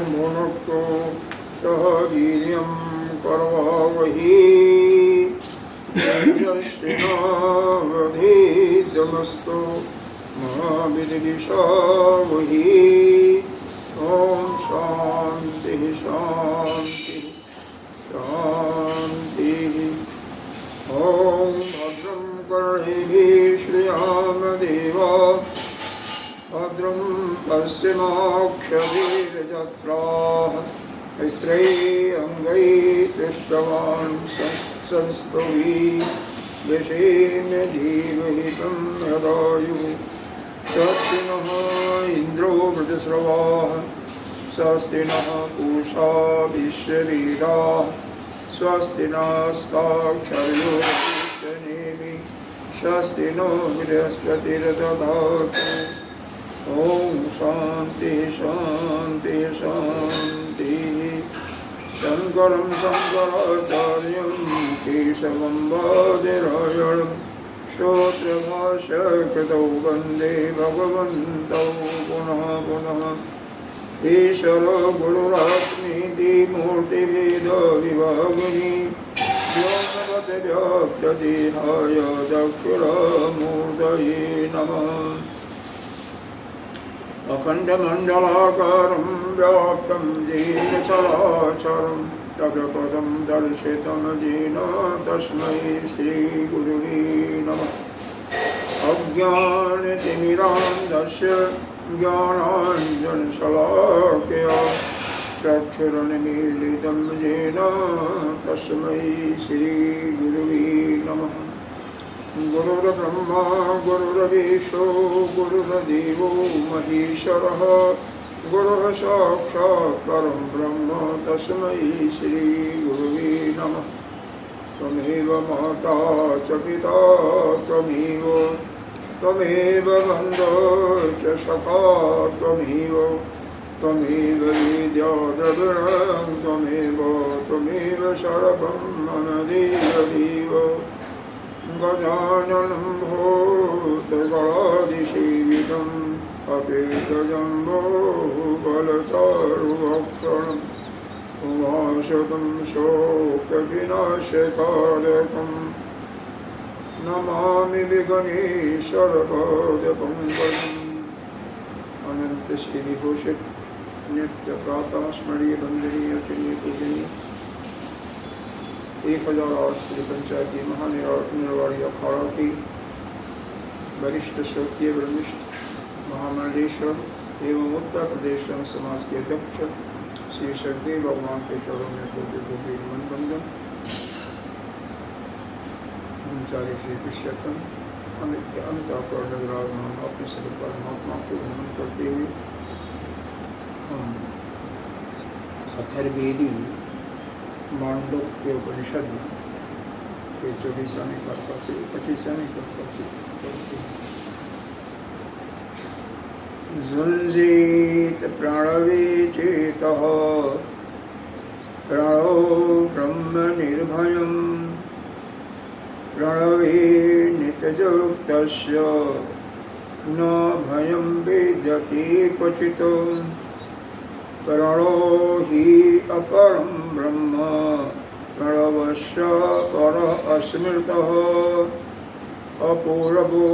भुनक्तु सह वीर्यं करवावहै तेजस्विनावधीतमस्तु मा विद्विषावहै। ओम शांति शांति शांति। ओम भद्रं कर्णेभिः श्रीरामदेवाः भद्रं पश्येमाक्षभिर्यजत्राः स्त्रैरङ्गैः तुष्टवान् संस्तुभिः व्यशेम जीवहितं यदायुः। स्वस्ति नः इन्द्रो वृषश्रवाः स्वस्ति नः पूषा विश्ववेदाः स्वस्ति नस्ताक्षर्यो वरिष्ठनेमिः स्वस्ति नो बृहस्पतिर्दधातु। ओम शांति शांति शांति। शंकरं शंकराचार्यं केशवं बादरायणं श्रोत्रभाष्यकृतौ वन्दे भगवन्तौ पुनः पुनः। ईश्वरो गुरुरात्मेति मूर्तिभेदविभागिनी व्योमवद्व्याप्तदेहाय दक्षिणामूर्तये नमः। अखण्डमण्डलाकारं व्याप्तं येन चराचरं तत्पदं दर्शितं येन तस्मै श्रीगुरुवे नमः। अज्ञानतिमिरान्धस्य ज्ञानाञ्जनशलाकया चक्षुरुन्मीलितं येन तस्मै श्रीगुरुवे नमः। गुरुर्ब्रह्मा गुरुर्विष्णु गुरुर्देवो महेश्वरः गुरुः साक्षात् परं ब्रह्म तस्मै श्रीगुरुवे नमः। त्वमेव माता च पिता त्वमेव बन्धो च सखा त्वमेव विद्या द्रविणं त्वमेव सर्वं मम देव। गजाननं भूतगणाधिसेवितम् अपेतजम्बोफलचारुभक्षणम् उमाशतं शोकविनाशकारकम् नमामि विघ्नेश्वरपादपङ्कजम्। अनंत श्री विभूषित नित्य प्रातः स्मरणीय वंदनीय चिन्ह पूजनीय 1008 श्री पंचायती महानिर्वाणी अखाड़ा की वरिष्ठ श्रोत्रिय ब्रह्मिष्ठ महामंडलेश्वर एवं उत्तर प्रदेश समाज के अध्यक्ष श्री सदगुरु भगवान के चरणों में कोटि नमन बंदन। ब्रह्मचारी श्री कृष्यतम अंत पर विराजमान अपने सभी परमात्मा को नमन करते हुए हम अथर्ववेदी मांडव्य उपनिषद के 24वें कक्षा से 25वें कक्षा से झुंजीत प्रणवे चेतः प्रणो ब्रह्म निर्भयम् प्रणवे नित्ययुक्तस्य न भयं विद्यते क्वचित्। प्रणो हि अपरं ब्रह्म प्रणवस्य परः अस्मृतः अपूर्वो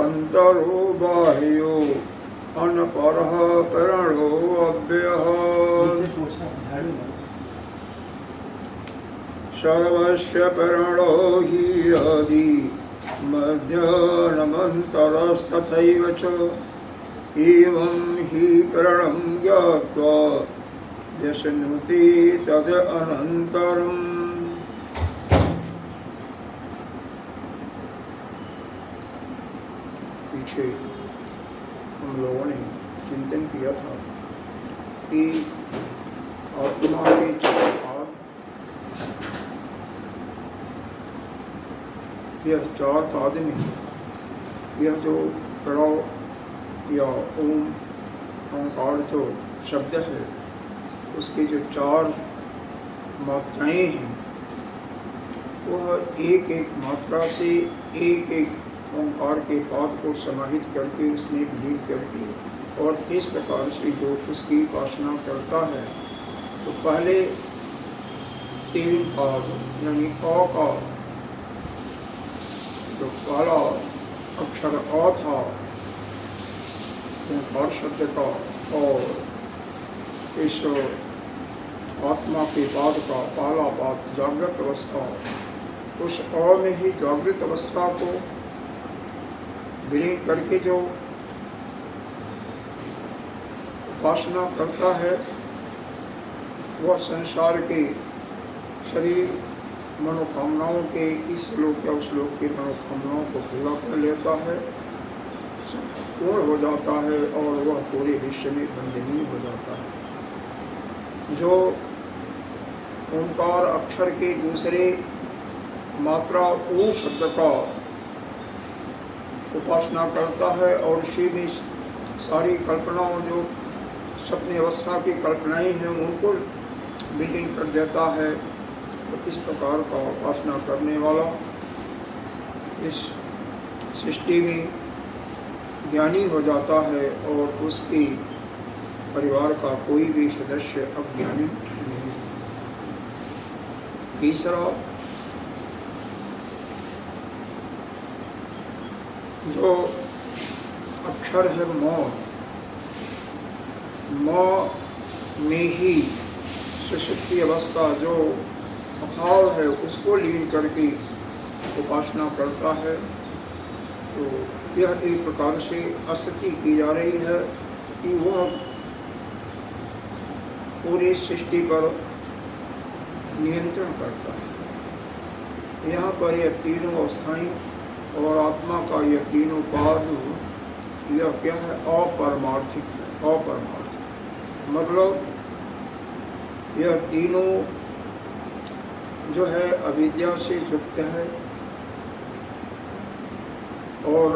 अन्तरो बाह्यो अनपरः प्रणो अव्ययः। सर्वस्य प्रणो हि आदि मध्याह्नमन्तरस्तथैव च एवं हि प्रणं ज्ञात्वा व्यश्नुते तदनन्तरम्। पीछे हम लोगों ने चिंतन किया था कि आत्मा के चार भाग, यह चार पाद में यह जो प्रणव या ओंकार जो शब्द है उसकी जो चार मात्राएं हैं वह एक एक मात्रा से एक एक ओंकार के पाद को समाहित करके उसमें विलीन करके और इस प्रकार से जो उसकी उपासना करता है तो पहले 3 पाद यानी अ का जो पहला अक्षर अ था ओंकार शब्द का और इस आत्मा के पाद का पहला पाद जागृत अवस्था, उस अ में ही जागृत अवस्था को विलीन करके जो उपासना करता है वह संसार के शरीर मनोकामनाओं के इस लोक या उस लोक की मनोकामनाओं को पूरा कर लेता है, पूर्ण हो जाता है और वह पूरे विश्व में वंदनीय हो जाता है। जो ओंकार अक्षर के दूसरे मात्रा ऊ शब्द का उपासना करता है और उसी में सारी कल्पनाओं जो सपने अवस्था की कल्पनाएं हैं उनको विलीन कर देता है। तो इस प्रकार का उपासना करने वाला इस सृष्टि में ज्ञानी हो जाता है और उसके परिवार का कोई भी सदस्य अज्ञानी नहीं। तीसरा जो अक्षर है म में ही सुषुप्ति अवस्था जो अभाव है उसको लीन करके उपासना करता है। तो यह एक प्रकार से स्तुति की जा रही है कि वह पूरी सृष्टि पर नियंत्रण करता है। यहाँ पर यह तीनों अवस्थाएं और आत्मा का यह तीनों पाद यह क्या है? अपरमार्थिक है। अपरमार्थिक मतलब यह तीनों जो है अविद्या से युक्त है और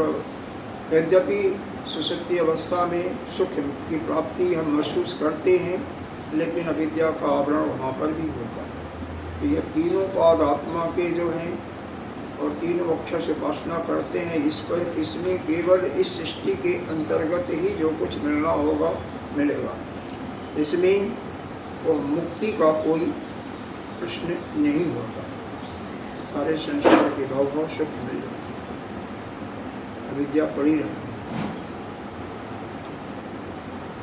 यद्यपि सुषुप्ति अवस्था में सुख की प्राप्ति हम महसूस करते हैं लेकिन अविद्या का आवरण वहाँ पर भी होता है। तो यह तीनों पाद आत्मा के जो हैं और तीनों अक्षर से उपासना करते हैं, इस पर इसमें केवल इस सृष्टि के अंतर्गत ही जो कुछ मिलना होगा मिलेगा। इसमें वो मुक्ति का कोई प्रश्न नहीं होता। सारे संसार के भाव सुख मिल जाते हैं, अविद्या पड़ी रहती है।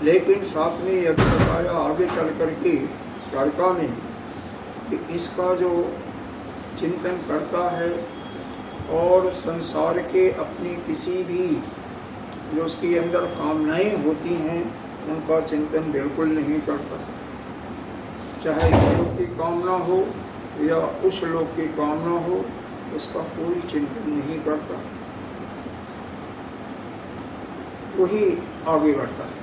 लेकिन साथ में यह भी बताया आगे चल करके कारका में कि इसका जो चिंतन करता है और संसार के अपनी किसी भी जो उसके अंदर कामनाएं होती हैं उनका चिंतन बिल्कुल नहीं करता, चाहे इस लोक की कामना हो या उस लोक की कामना हो, उसका कोई चिंतन नहीं करता, वही आगे बढ़ता है।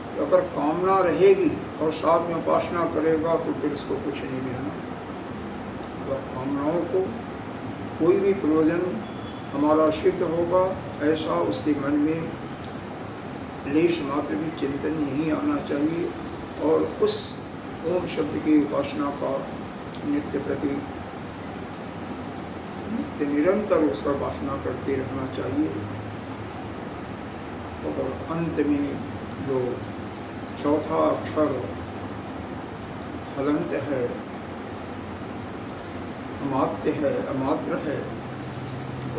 तो अगर कामना रहेगी और साथ में उपासना करेगा तो फिर उसको कुछ नहीं मिलना। अगर कामनाओं को कोई भी प्रयोजन हमारा सिद्ध होगा ऐसा उसके मन में लेश मात्र भी चिंतन नहीं आना चाहिए और उस ओम शब्द की उपासना का नित्य निरंतर उसका उपासना करते रहना चाहिए। और अंत में जो चौथा अक्षर हलंत है, अमात्य है, अमात्र है,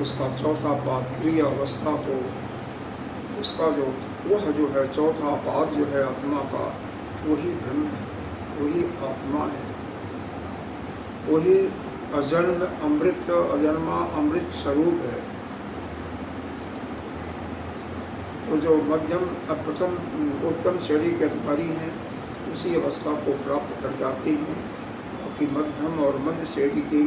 उसका चौथा पाद क्रिया अवस्था को उसका वह जो है चौथा पाद जो है आत्मा का वही ब्रह्म है, वही आत्मा है, वही अजन्म अमृत अजन्मा अमृत स्वरूप है। तो जो मध्यम प्रथम उत्तम श्रेणी के अधिकारी हैं उसी अवस्था को प्राप्त कर जाते हैं कि मध्यम और मध्य श्रेणी के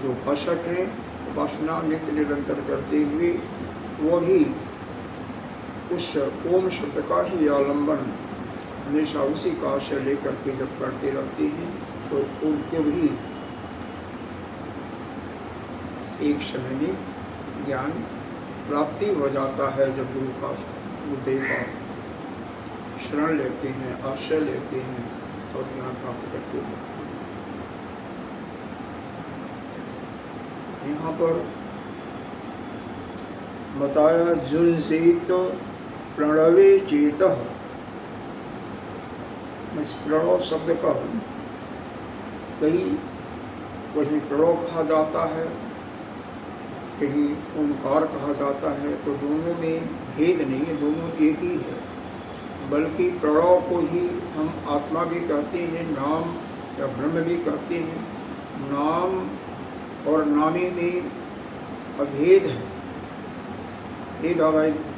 जो उपासक हैं उपासना नित्य निरंतर करते हुए वो भी उस ओम शब्द का ही आलंबन हमेशा उसी का आशय लेकर के जब करते रहते हैं तो उनको भी एक समय में ज्ञान प्राप्ति हो जाता है। जब गुरुदेव का शरण लेते हैं, आश्रय लेते हैं और ज्ञान प्राप्त करते रहते हैं। यहाँ पर बताया जुनजीत प्रणवे चेतः, इस प्रणव शब्द का कहीं प्रणव कहा जाता है, कहीं ओंकार कहा जाता है, तो दोनों में भेद नहीं है, दोनों एक ही है। बल्कि प्रणव को ही हम आत्मा भी कहते हैं, नाम या ब्रह्म भी कहते हैं। नाम और नामी में अभेद है,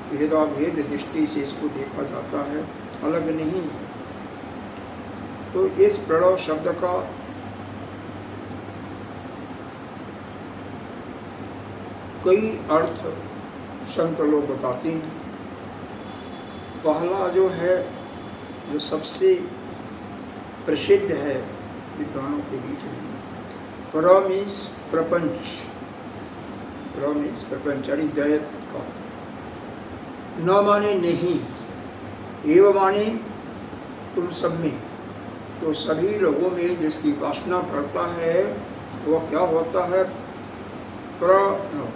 भेदाभेद दृष्टि से इसको देखा जाता है, अलग नहीं है। तो इस प्रणव शब्द का कई अर्थ संत लोग बताते हैं। पहला जो है, जो सबसे प्रसिद्ध है विद्वानों के बीच में, प्र मीन्स प्रपंच, प्र मीन्स प्रपंच यानी दैत का। न माने नहीं, एव माने तुम सब में। तो सभी लोगों में जिसकी उपासना करता है वह क्या होता है, प्रणव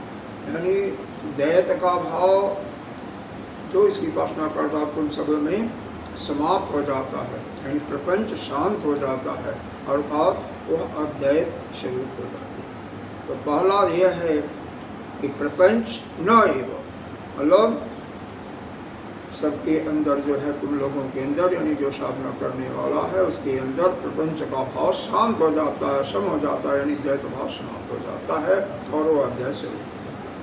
यानी दैत का भाव जो इसकी उपासना करता है तुम सब में समाप्त हो जाता है, यानी प्रपंच शांत हो जाता है, अर्थात वह अद्वैत स्वरूप हो जाती है। तो पहला यह है कि प्रपंच न एव, मतलब सबके अंदर जो है, तुम लोगों के अंदर यानी जो साधना करने वाला है उसके अंदर प्रपंच का भाव शांत हो जाता है, सम हो जाता है, यानी द्वैत भाव समाप्त हो जाता है और वो अद्वैत स्वरूप हो जाता है।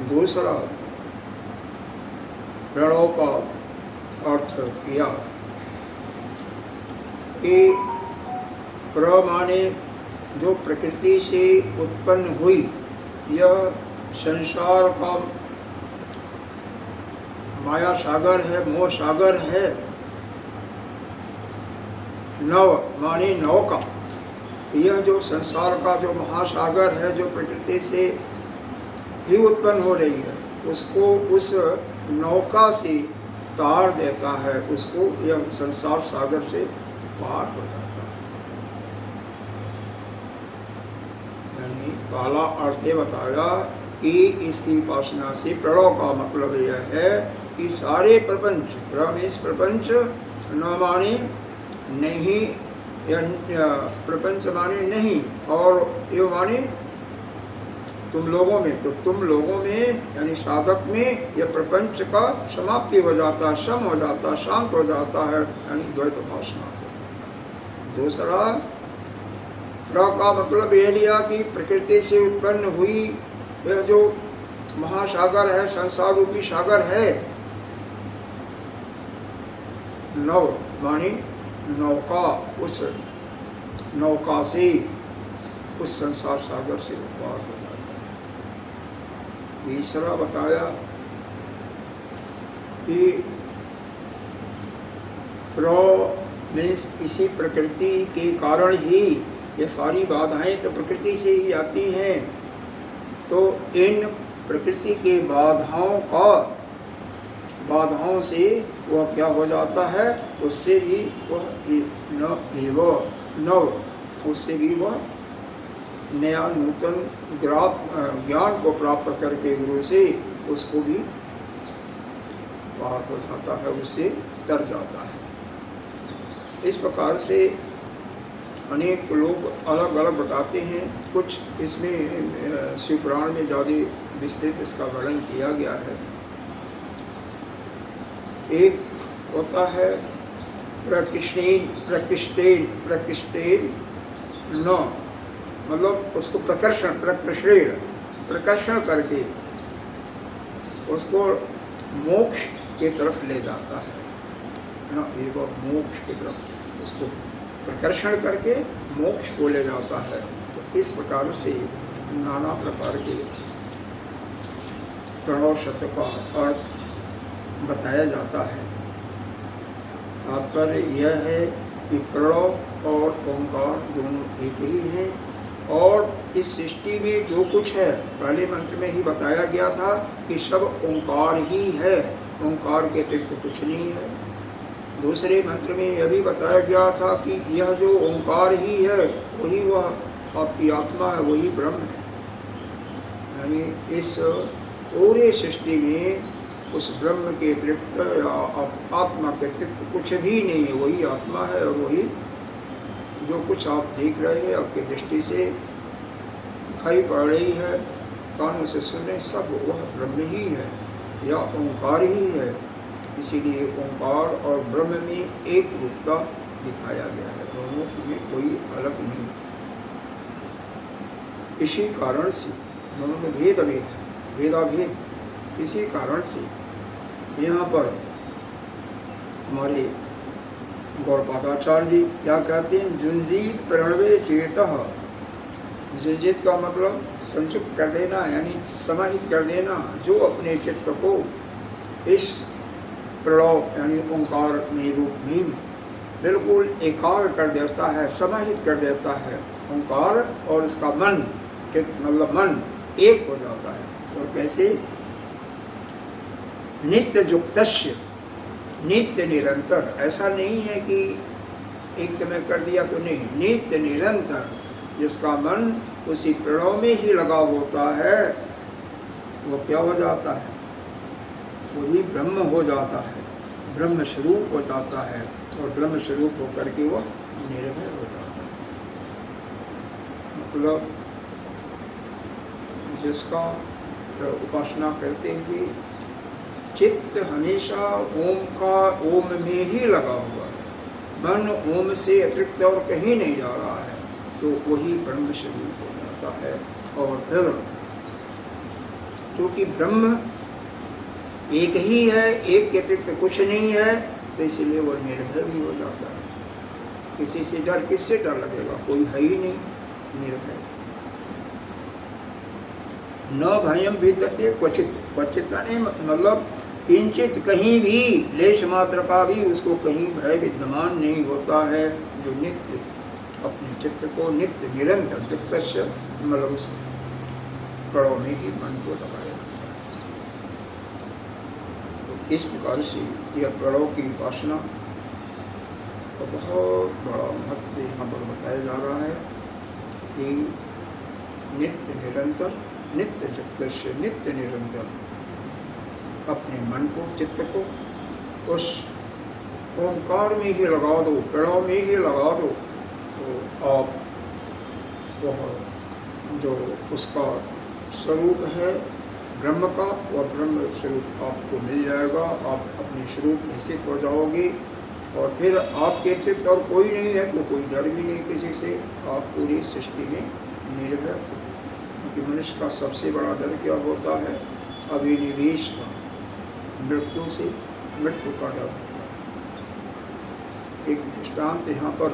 दूसरा प्रणव का अर्थ किया कि प्र माने जो प्रकृति से उत्पन्न हुई, यह संसार का माया सागर है, मोह सागर है। नव माने नौका, यह जो संसार का जो महासागर है, जो प्रकृति से ही उत्पन्न हो रही है, उसको उस नौका से तार देता है, उसको यह संसार सागर से पार हो जाता है। यानी पहला अर्थ बताया कि इसकी उपासना से प्रणव का मतलब यह है कि सारे प्रपंच, रमेश प्रपंच न माने नहीं, या प्रपंच माने नहीं और ये माने तुम लोगों में, तो तुम लोगों में यानी साधक में यह प्रपंच का समाप्ति हो जाता है, सम हो जाता है, शांत हो जाता है, यानी द्वैत भाव समाप्त हो जाता है। दूसरा प्र का मतलब यह लिया कि प्रकृति से उत्पन्न हुई यह जो महासागर है, संसार रूपी सागर है। नव माने नौका, उस नौका से उस संसार सागर से पार हो जाता है। तीसरा बताया कि प्र मीन्स इसी प्रकृति के कारण ही ये सारी बाधाएं तो प्रकृति से ही आती हैं, तो इन प्रकृति के बाधाओं से वह क्या हो जाता है, उससे भी वह नव, उससे भी वह नया नूतन ज्ञान को प्राप्त करके गुरु से उसको भी पार हो जाता है, उससे तर जाता है। इस प्रकार से अनेक लोग अलग अलग बताते हैं। कुछ इसमें शिव पुराण में ज़्यादा विस्तृत इसका वर्णन किया गया है। एक होता है प्रकृष्टेन न, मतलब उसको प्रकर्षण करके उसको मोक्ष के तरफ ले जाता है, न एवं मोक्ष की तरफ उसको प्रकर्षण करके मोक्ष को ले जाता है। तो इस प्रकार से नाना प्रकार के प्रणव शब्द का अर्थ बताया जाता है। तात्पर्य यह है कि प्रणव और ओंकार दोनों एक ही हैं, और इस सृष्टि में जो कुछ है पहले मंत्र में ही बताया गया था कि सब ओंकार ही है, ओंकार के अतिरिक्त कुछ नहीं है। दूसरे मंत्र में यह भी बताया गया था कि यह जो ओंकार ही है वही वह आपकी आत्मा है, वही ब्रह्म है। यानी इस पूरे सृष्टि में उस ब्रह्म के अतिरिक्त या आत्मा के अतिरिक्त कुछ भी नहीं है। वही आत्मा है और वही जो कुछ आप देख रहे हैं, आपकी दृष्टि से दिखाई पड़ रही है, कानों से सुने, सब वह ब्रह्म ही है या ओंकार ही है। इसीलिए ओंकार और ब्रह्म में एक रूपता दिखाया गया है, दोनों में कोई अलग नहीं है। इसी कारण से दोनों में भेदाभेद। इसी कारण से यहाँ पर हमारे गौड़पादाचार्य जी क्या कहते हैं, जुंजीत प्रणवे चेतः। जुंजीत का मतलब संयुक्त कर देना, यानी समाहित कर देना। जो अपने चित्त को इस प्रणव यानी ओंकार में रूप में बिल्कुल एकाग्र कर देता है, समाहित कर देता है। ओंकार और इसका मन, चित्त मतलब मन एक हो जाता है। और कैसे? नित्य युक्तस्य, नित्य निरंतर। ऐसा नहीं है कि एक समय कर दिया तो नहीं, नित्य निरंतर। जिसका मन उसी प्रणव में ही लगा होता है वो क्या हो जाता है? वही ब्रह्म हो जाता है, ब्रह्म स्वरूप हो जाता है। और ब्रह्म स्वरूप होकर के वह निर्भय हो जाता है। मतलब जिसका उपासना करते हुए चित्त हमेशा ओम में ही लगा हुआ है, मन ओम से अतिरिक्त और कहीं नहीं जा रहा है, तो वही ब्रह्म स्वरूप हो जाता है। और फिर क्योंकि ब्रह्म एक ही है, एक के अतिरिक्त कुछ नहीं है, तो इसीलिए वो निर्भय भी हो जाता है। किसी से डर, किससे डर लगेगा? कोई है ही नहीं, निर्भय। न भयम विद्यते क्वचित, क्वचित नहीं मतलब किंचित, कहीं भी लेश मात्र का भी उसको कहीं भय विद्यमान नहीं होता है। जो नित्य अपने चित्त को नित्य निरंतर चित्तस्य मतलब उस प्रणव में ही मन को लगाया। तो इस प्रकार से यह प्रणव की उपासना का बहुत बड़ा महत्व यहाँ पर बताया जा रहा है कि नित्य निरंतर, नित्य चित्तस्य, नित्य निरंतर अपने मन को, चित्त को उस ओंकार में ही लगा दो, प्रणव में ही लगा दो, तो आप वह जो उसका स्वरूप है ब्रह्म का, वह ब्रह्म स्वरूप आपको मिल जाएगा। आप अपने स्वरूप में स्थित हो जाओगे और फिर आपके अतिरिक्त और कोई नहीं है, तो कोई डर भी नहीं किसी से। आप पूरी सृष्टि में निर्भय हो। क्योंकि मनुष्य का सबसे बड़ा डर क्या होता है? अभिनिवेश का, मृत्यु से, मृत्यु का डर होता है। एक दृष्टांत यहाँ पर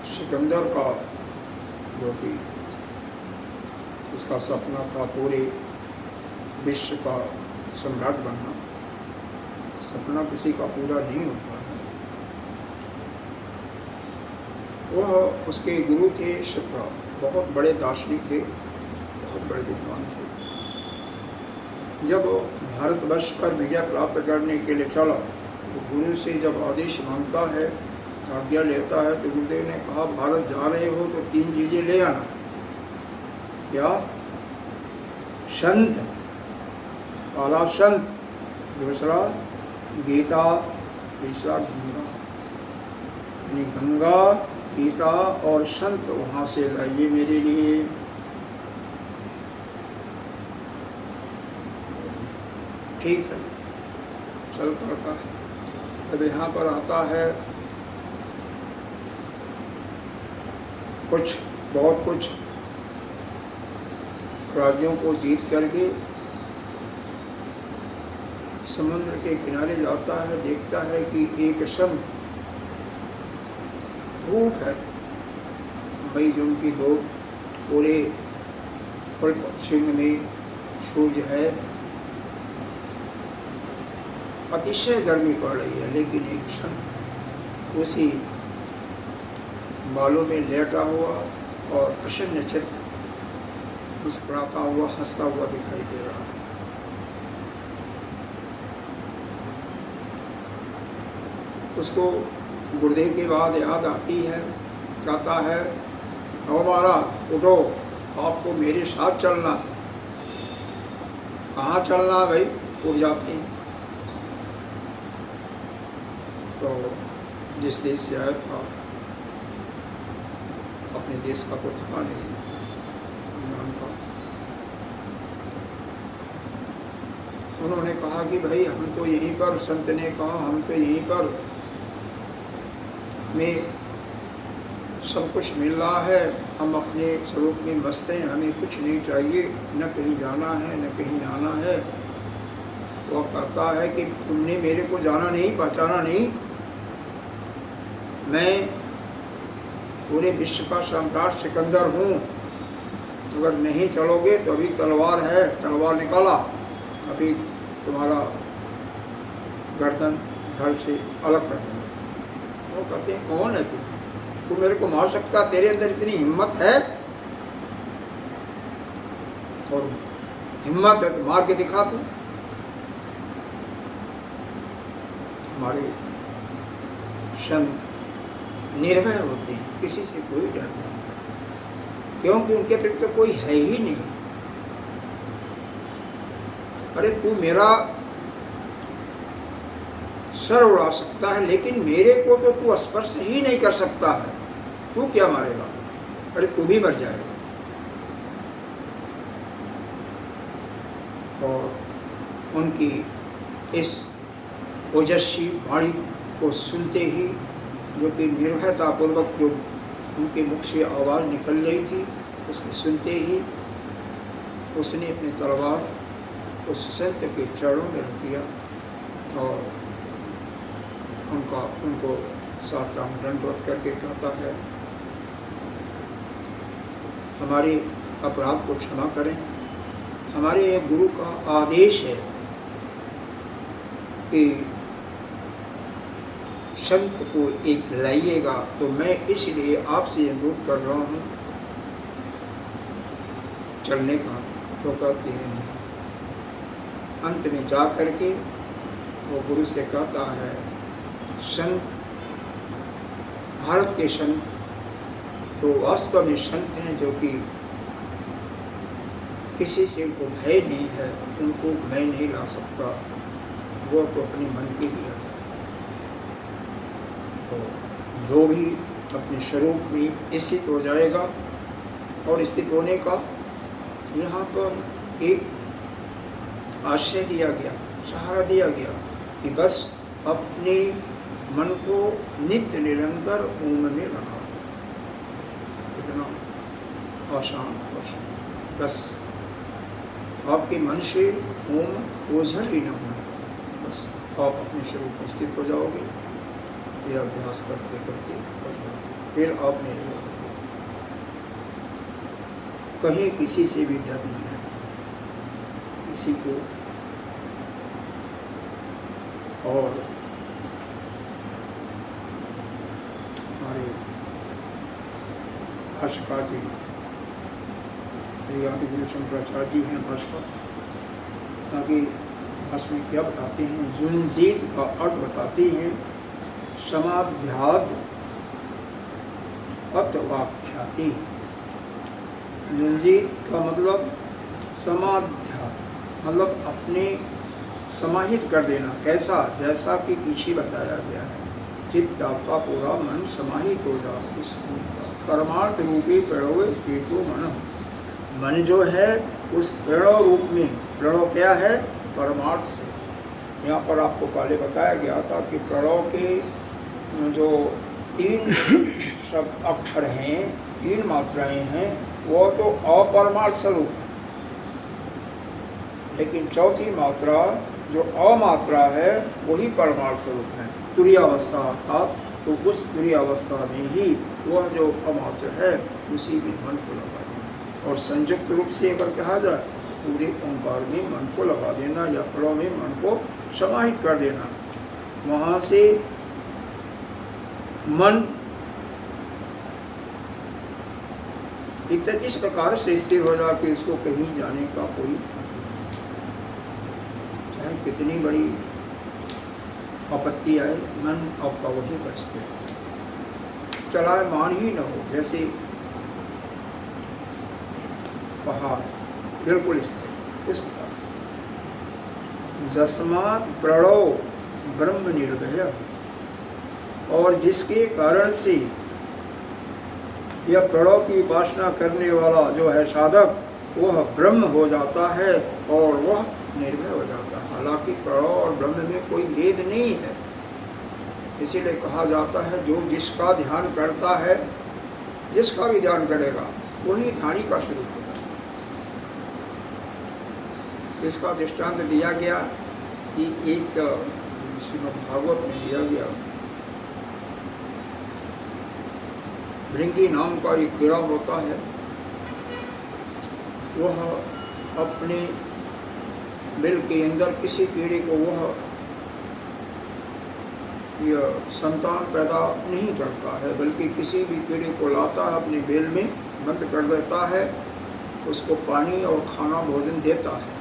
सिकंदर का, जो कि उसका सपना था पूरे विश्व का सम्राट बनना। सपना किसी का पूरा नहीं होता है। वह उसके गुरु थे शुक्र, बहुत बड़े दार्शनिक थे, बहुत बड़े विद्वान थे। जब भारतवर्ष पर विजय प्राप्त करने के लिए चला, तो गुरु से जब आदेश मांगता है, आज्ञा लेता है, तो गुरुदेव ने कहा भारत जा रहे हो तो 3 चीज़ें ले आना। क्या? संत, पहला संत, दूसरा गीता, तीसरा गंगा। यानी गंगा, गीता और संत वहाँ से लाइए मेरे लिए। ठीक है, चल पड़ता है। अब यहाँ पर आता है बहुत कुछ राज्यों को जीत करके समुद्र के किनारे जाता है, देखता है कि एक संत, धूप है, मई जून की धूप, पूरे फुल सिंह में सूर्य है, अतिशय गर्मी पड़ रही है, लेकिन एक संत उसी बालों में लेटा हुआ और प्रसन्न चित्त मुस्कुराता हुआ, हंसता हुआ दिखाई दे रहा है। उसको गुरुदेव की बात याद आती है, कहता है, ओ महाराज उठो, आपको मेरे साथ चलना है। कहाँ चलना भाई, उड़ जाते हैं। तो जिस देश से आया था, अपने देश का तो था नहीं ईमान का, उन्होंने कहा कि भाई हम तो यहीं पर, संत ने कहा हम तो यहीं पर, हमें सब कुछ मिल रहा है, हम अपने स्वरूप में मस्त हैं, हमें कुछ नहीं चाहिए, न कहीं जाना है न कहीं आना है। वो कहता है कि तुमने मेरे को जाना नहीं, पहचाना नहीं, मैं पूरे विश्व का सम्राट सिकंदर हूँ, अगर नहीं चलोगे तो अभी तलवार है, तलवार निकाला, अभी तुम्हारा गर्दन धड़ से अलग कर दूँगा। वो कहते हैं कौन है तू मेरे को मार सकता, तेरे अंदर इतनी हिम्मत है? और हिम्मत है तो मार के दिखा तू। हमारे संत निर्भय होते हैं, किसी से कोई डर नहीं, क्योंकि उनके अतिरिक्त तो कोई है ही नहीं। अरे तू मेरा सर उड़ा सकता है, लेकिन मेरे को तो तू स्पर्श ही नहीं कर सकता है, तू क्या मारेगा? अरे तू भी मर जाएगा। और उनकी इस ओजस्वी वाणी को सुनते ही, जो कि निर्भयतापूर्वक जो उनके मुख से आवाज़ निकल रही थी, उसके सुनते ही उसने अपनी तलवार उस संत के चरणों में रख दिया और उनको साष्टांग दंडवत करके कहता है, हमारे अपराध को क्षमा करें, हमारे एक गुरु का आदेश है कि संत को एक लाइएगा, तो मैं इसलिए आपसे अनुरोध कर रहा हूँ चलने का। तो कहते हैं नहीं। अंत में जा करके वो गुरु से कहता है, संत, भारत के संत जो वास्तव में संत हैं, जो कि किसी से उनको भय नहीं है, उनको मैं नहीं ला सकता, वो तो अपने मन के ही आ जाए। तो जो भी अपने स्वरूप में स्थित हो जाएगा, और स्थित होने का यहाँ पर एक आश्रय दिया गया, सहारा दिया गया कि बस अपने मन को नित्य निरंतर ओम में लगा दो। इतना आसान प्रश्न, बस आपके मन से ओम ओझल ही न होने पाए, बस आप अपने स्वरूप में स्थित हो जाओगे। यह अभ्यास करते करते हो जाओगे, फिर आप निर्भय हो जाओगे, कहीं किसी से भी डर नहीं लगे, किसी को। और हमारे भाष्यकार जी, आदिगुरु शंकराचार्य जी हैं भाष्यकार, आगे भाष्य में क्या बताते हैं, जुंजीत का अर्थ बताते हैं, समाध्याद अथवाख्याति। जुंजीत का मतलब समाध्याद, मतलब अपने समाहित कर देना। कैसा? जैसा कि पीछे बताया गया है, चित्त आपका पूरा मन समाहित हो जाए इस परमार्थ रूपी प्रणव हेतु मन। मन जो है उस प्रणव रूप में, प्रणव क्या है? परमार्थ से। यहाँ पर आपको पहले बताया गया था कि प्रणव के जो 3 सब अक्षर हैं, 3 मात्राएं हैं, वो तो अपरमार्थ स्वरूप है, लेकिन चौथी मात्रा जो अमात्रा है वही परमार्थ स्वरूप है, तुरीयावस्था अर्थात। तो उस तुरीयावस्था में ही वह जो अमात्र है उसी में मन को लगा देना। और संयुक्त रूप से अगर कहा जाए, पूरे ओंकार में मन को लगा देना या प्रणव में मन को समाहित कर देना। वहाँ से मन इस प्रकार से स्थिर हो जाए कि उसको कहीं जाने का कोई, चाहे कितनी बड़ी आपत्ति आए, मन आपका वहीं पर स्थिर चलायमान ही न हो, जैसे पहाड़ बिल्कुल स्थिर, उस प्रकार से। जस्मात् प्रणो ब्रह्म निर्भय, और जिसके कारण से यह प्रणव की उपासना करने वाला जो है साधक, वह ब्रह्म हो जाता है और वह निर्भय हो जाता है। हालांकि प्रणव और ब्रह्म में कोई भेद नहीं है, इसीलिए कहा जाता है जो जिसका ध्यान करता है, जिसका भी ध्यान करेगा वही ध्यानी का स्वरूप होता है। इसका दृष्टांत दिया गया कि एक श्रीमद् भागवत में दिया गया, भृंगी नाम का एक कीड़ा होता है, वह अपने बिल के अंदर किसी कीड़े को वह यह संतान पैदा नहीं करता है, बल्कि किसी भी कीड़े को लाता है, अपने बिल में बंद कर देता है, उसको पानी और खाना भोजन देता है,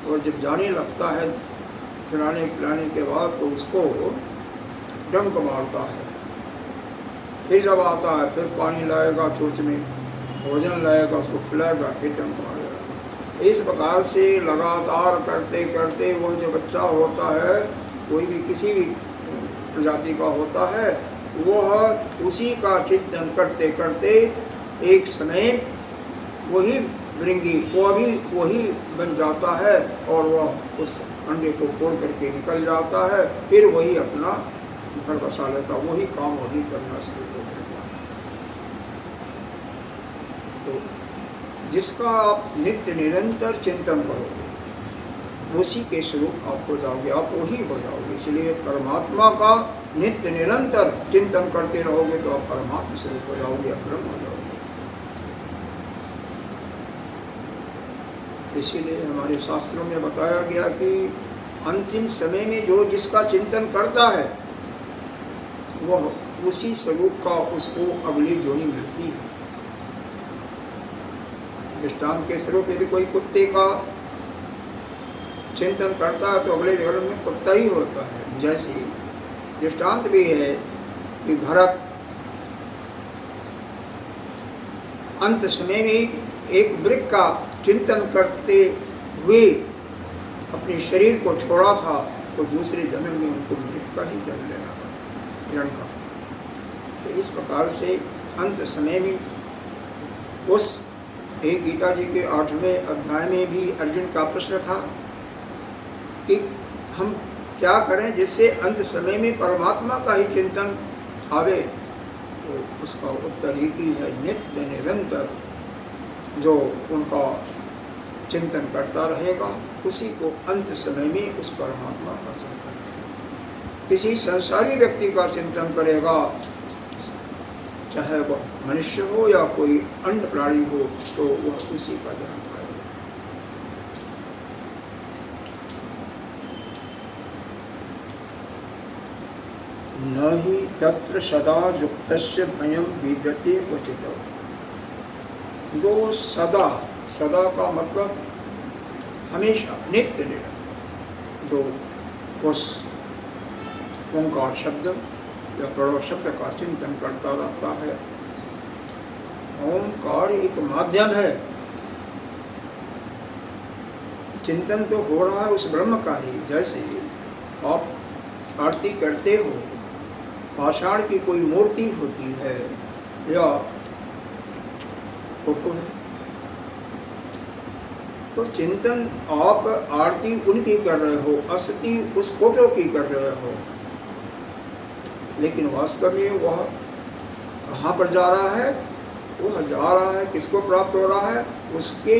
और जब जाने लगता है खिलाने पिलाने के बाद तो उसको डंक मारता है। फिर जब आता है फिर पानी लाएगा चोंच में, भोजन लाएगा, उसको खिलाएगा, फिर डंक मारेगा। इस प्रकार से लगातार करते करते वह जो बच्चा होता है, कोई भी किसी भी प्रजाति का होता है, वह उसी का चिंतन करते करते एक समय वही भृंगी वो भी वही बन जाता है, और वह उस अंडे को फोड़ करके निकल जाता है, फिर वही अपना घर बसा लेता, वही काम वही करना शुरू कर देता है। तो जिसका आप नित्य निरंतर चिंतन करोगे, उसी के स्वरूप आप हो जाओगे, आप वही हो जाओगे। इसलिए परमात्मा का नित्य निरंतर चिंतन करते रहोगे तो आप परमात्मा स्वरूप हो जाओगे, आप ब्रह्म हो जाओगे। इसीलिए हमारे शास्त्रों में बताया गया कि अंतिम समय में जो जिसका चिंतन करता है, वह उसी स्वरूप का उसको अगली जोनी मिलती है। दृष्टांत के स्वरूप यदि कोई कुत्ते का चिंतन करता है तो अगले जन्म में कुत्ता ही होता है। जैसे दृष्टांत भी है कि भरत अंत समय में एक वृक्ष का चिंतन करते हुए अपने शरीर को छोड़ा था, तो दूसरे जन्म में उनको वृक्ष का ही जन्म लेना था, हिरण का। तो इस प्रकार से अंत समय में उस एक गीता जी के 8वें अध्याय में भी अर्जुन का प्रश्न था कि हम क्या करें जिससे अंत समय में परमात्मा का ही चिंतन आवे। तो उसका उत्तर एक ही है, नित्य निरंतर जो उनका चिंतन करता रहेगा, उसी को अंत समय में उस परमात्मा का चिंतन करेगा। किसी संसारी व्यक्ति का चिंतन करेगा, चाहे वह मनुष्य हो या कोई अन्य प्राणी हो, तो वह उसी का जन्म पाएगा। न ही तत्र सदा युक्तस्य भयं विद्यते क्वचित्। जो सदा, सदा का मतलब हमेशा, नित्य निरंतर, जो उस ओंकार शब्द या प्रणव शब्द का चिंतन करता रहता है। ओंकार एक माध्यम है, चिंतन तो हो रहा है उस ब्रह्म का ही। जैसे आप आरती करते हो, पाषाण की कोई मूर्ति होती है या फोटो है, तो चिंतन आप आरती उनकी कर रहे हो, असती उस फोटो की कर रहे हो, लेकिन वास्तव में वह कहाँ पर जा रहा है? वह जा रहा है, किसको प्राप्त हो रहा है? उसके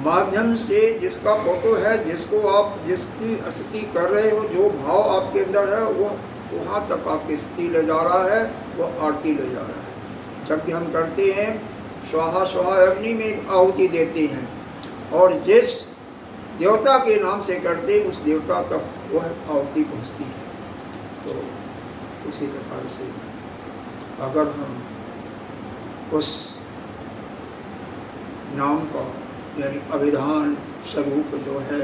माध्यम से, जिसका फोटो है, जिसको आप जिसकी स्तुति कर रहे हो, जो भाव आपके अंदर है, वह वहाँ तक आपकी स्तुति ले जा रहा है, वह आरती ले जा रहा है। जब भी हम करते हैं स्वाहा स्वाहा अग्नि में आहुति देते हैं, और जिस देवता के नाम से करते हैं उस देवता तक वह आहुति पहुँचती है। तो उसी प्रकार से अगर हम उस नाम का यानी अभिधान स्वरूप जो है,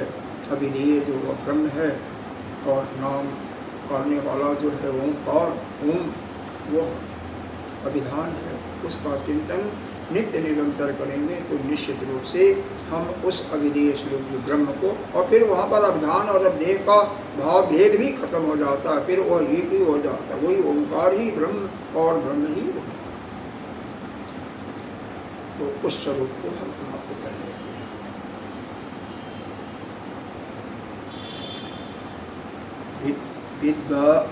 अभिधेय जो वह ब्रह्म है, और नाम करने वाला जो है ओंकार, ओम वह अभिधान है, उसका चिंतन नित्य निरंतर करेंगे तो निश्चित रूप से हम उस अविधेय स्वरूप जो ब्रह्म को, और फिर वहाँ पर अवधान और अवधेय का भाव भेद भी खत्म हो जाता है, फिर वह एक ही हो जाता है, वही ओंकार ही ब्रह्म और ब्रह्म ही ओंकार। तो उस स्वरूप को हम प्राप्त कर लेते हैं।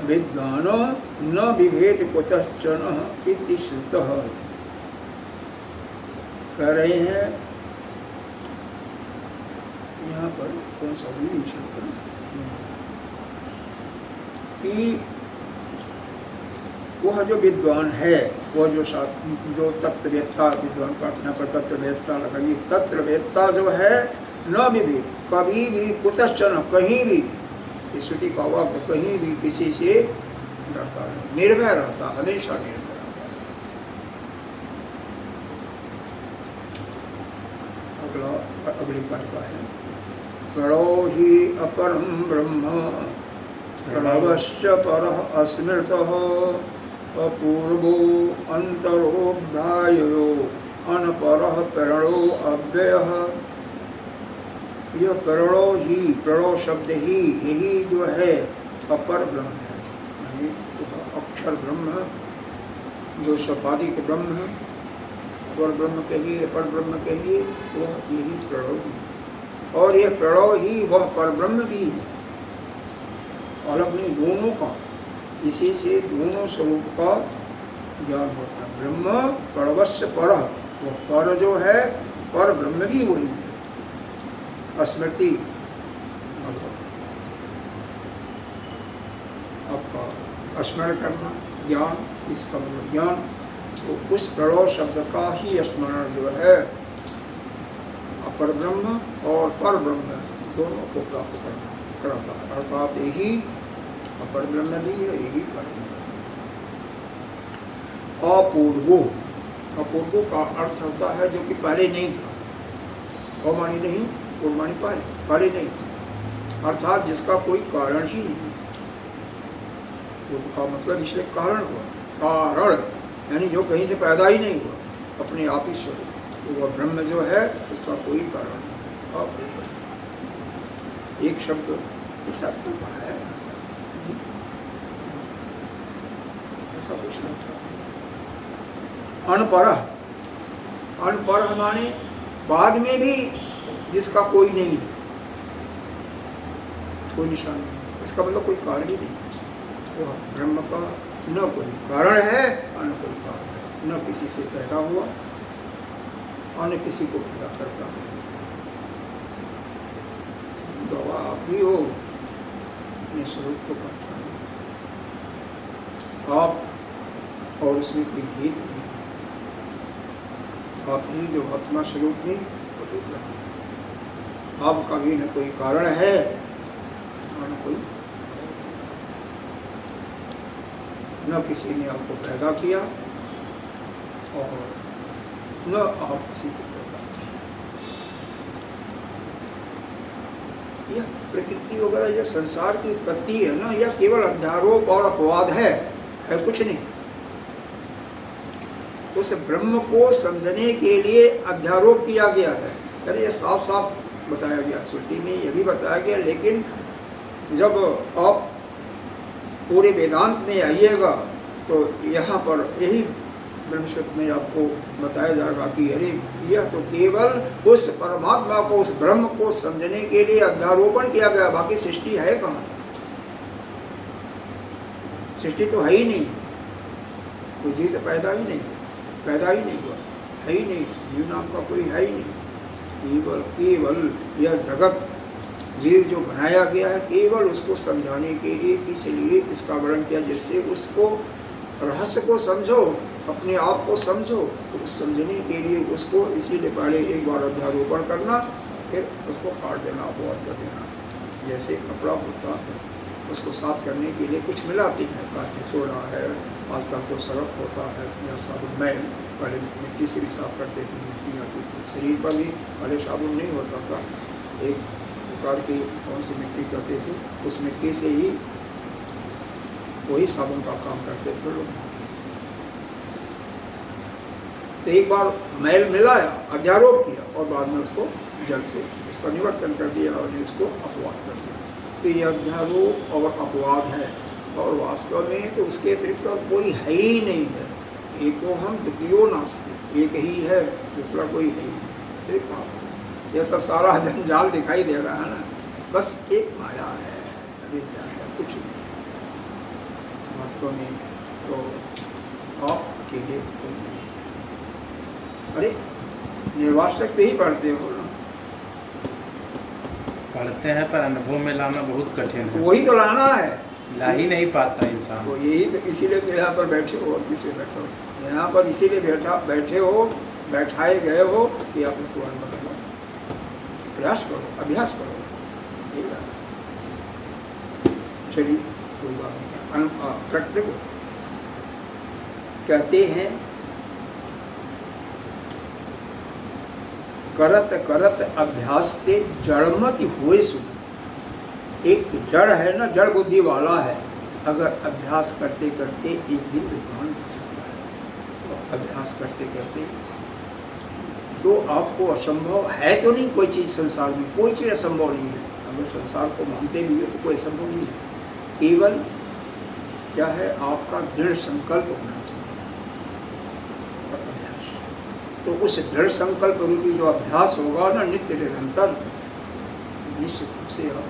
विद्वान न विभेद कुतश्चन इति श्रुतः। कह रहे हैं यहाँ पर कौन सा कि वह जो विद्वान है, वह जो तत्ववेत्ता, विद्वान का यहाँ पर तत्ववेत्ता लगाइए, तत्ववेत्ता जो है न विभेद, कभी भी कुतश्चन, कहीं भी, श्रुति का वाक्य, कहीं भी किसी से डरता नहीं, निर्भय रहता, हमेशा निर्भय रहता। अगली बात का है प्रणो ही अपरम ब्रह्म प्रणवश्च परः अस्मृतः अपूर्वो अंतरोऽभ्यायो अनपरः प्रणो अव्ययः। यह प्रणो ही, प्रणो शब्द ही, यही जो है अपर ब्रह्म है, यानी वह अक्षर ब्रह्म है, जो सपादिक ब्रह्म है, अपर ब्रह्म कहिए, अपर ब्रह्म कहिए, वह यही प्रणो ही है। और यह प्रणव ही वह परब्रह्म भी है, अलग नहीं, दोनों का, इसी से दोनों स्वरूप का ज्ञान होता है। ब्रह्म प्रणवस्य पर, वह पर जो है पर ब्रह्म भी वही है। स्मृति आपका स्मरण करना, ज्ञान, इसका मतलब ज्ञान, तो उस प्रणव शब्द का ही स्मरण जो है अपर ब्रह्म और पर ब्रह्म दोनों को प्राप्त कराता है। अर्थात यही अपर ब्रह्म भी है, यही पर ब्रह्म। अपूर्वो, अपूर्वो का अर्थ होता है जो कि पहले नहीं था। अमानी नहीं, पूर्वाणी पहले नहीं था, अर्थात जिसका कोई कारण ही नहीं। का मतलब इसलिए कारण हुआ, कारण यानी जो कहीं से पैदा ही नहीं हुआ, अपने आप ही स्वरूप, तो वह ब्रह्म जो है उसका कोई कारण नहीं है। एक शब्द इस अर्थ में पढ़ा है, ऐसा कुछ नहीं था। अनपरः, अनपरः माने बाद में भी जिसका कोई नहीं है, कोई निशान नहीं, इसका मतलब कोई कारण ही नहीं। वह ब्रह्म का न कोई कारण है और न कोई कारण है, न किसी से पैदा हुआ और न किसी को पैदा करता है। बाबा आप भी हो, अपने स्वरूप को पहचानो, आप और उसमें कोई भेद नहीं है। आप ही जो आत्मा स्वरूप में वही ब्रह्म है। आपका भी न कोई कारण है और न कोई, न किसी ने आपको पैदा किया और न आप किसी को पैदा किया। यह प्रकृति वगैरह यह संसार की उत्पत्ति है ना, यह केवल अध्यारोप और अपवाद है कुछ नहीं। उस ब्रह्म को समझने के लिए अध्यारोप किया गया है, यानी यह साफ साफ बताया गया, श्रुति में यह भी बताया गया। लेकिन जब आप पूरे वेदांत में आइएगा तो यहाँ पर यही ब्रह्मसूत्र में आपको बताया जाएगा कि अरे यह तो केवल उस परमात्मा को, उस ब्रह्म को समझने के लिए अध्यारोपण किया गया, बाकी सृष्टि है कहाँ? सृष्टि तो है ही नहीं, कोई जीव तो पैदा ही नहीं है, पैदा ही नहीं हुआ, है ही नहीं, जीव नाम का कोई है ही नहीं। केवल यह जगत जीव जो बनाया गया है केवल उसको समझाने के लिए, इसलिए इसका वर्णन किया, जिससे उसको रहस्य को समझो, अपने आप को समझो। तो समझने के लिए उसको इसीलिए पहले एक बार अध्यारोपण करना, फिर उसको काट देना, अपवाद कर देना। जैसे कपड़ा होता है, उसको साफ करने के लिए कुछ मिलाती हैं, कास्टिक सोडा है, आजकल तो सरफ होता है या साबुन। मैल पहले मिट्टी से भी साफ करते थे, मिट्टी आती थी। शरीर पर भी पहले साबुन नहीं होता था, एक प्रकार की कौन सी मिट्टी करते थे, उस मिट्टी से ही वही साबुन का काम करते थे लोग। तो एक बार मैल मिलाया, अध्यारोप किया और बाद में उसको जल से उसका निवर्तन कर दिया और उसको अपवाद कर दिया। तो ये अध्यारोप और अपवाद है, और वास्तव में तो उसके अतिरिक्त और कोई है ही नहीं है। एको हम द्वितीयो नास्ति, एक ही है, दूसरा कोई है ही नहीं, सिर्फ आप। यह सब सारा जंजाल दिखाई दे रहा है ना, बस एक माया है, अविद्या है, कुछ नहीं है वास्तव में। तो आप अकेले कोई नहीं। अरे निर्वासक तो ही पढ़ते हो ना, पढ़ते हैं पर अनुभव में लाना बहुत कठिन है। वही तो लाना है, ला ही नहीं पाता इंसान। तो यही तो इसीलिए तो यहाँ पर बैठे हो, और किसी बैठे हो यहाँ पर, इसीलिए बैठे हो, बैठाए गए हो कि आप इसको अनुभव करो, प्रयास करो, अभ्यास करो। यही बात है। चलिए कोई बात नहीं। प्रकृति को कहते हैं करत करत अभ्यास से जड़मति हुए सुख। एक जड़ है ना, जड़ बुद्धि वाला है, अगर अभ्यास करते करते एक दिन विद्वान बन जाता है। तो अभ्यास करते करते जो आपको असंभव है तो नहीं, कोई चीज़ संसार में कोई चीज़ असंभव नहीं है। अगर संसार को मानते भी हो तो कोई असंभव नहीं है। केवल क्या है, आपका दृढ़ संकल्प होना चाहिए और अभ्यास। तो उस दृढ़ संकल्प रूपी जो अभ्यास होगा ना, नित्य निरंतर, निश्चित रूप से आप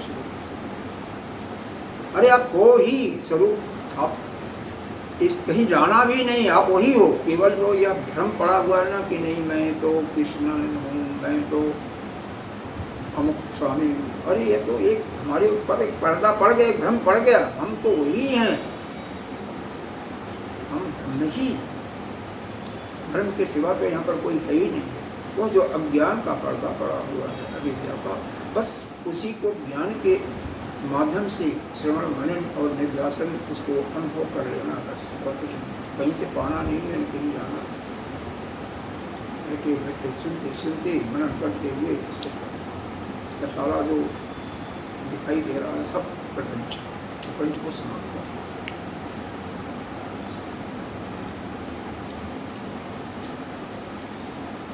शुरू कर सकते। अरे आप हो ही स्वरूप, आप इस कहीं जाना भी नहीं, आप वही हो। केवल जो यह भ्रम पड़ा हुआ है ना कि नहीं मैं तो कृष्ण हूँ, मैं तो अमुक स्वामी हूँ, अरे ये तो एक हमारे ऊपर एक पर्दा पड़ गया, एक भ्रम पड़ गया। हम तो वही हैं, हम भ्रम ही हैं। भ्रम के सिवा तो यहाँ पर कोई है ही नहीं। वो जो अज्ञान का पर्दा पड़ा हुआ है, अविद्या का, बस उसी को ज्ञान के माध्यम से श्रवण मनन और निध्यासन उसको अनुभव कर लेना, बस, और कुछ नहीं। कहीं से पाना नहीं है, कहीं जाना। बैठे बैठे सुनते सुनते मनन करते हुए उसको सारा जो दिखाई दे रहा है सब प्रपंच को समाप्त करना।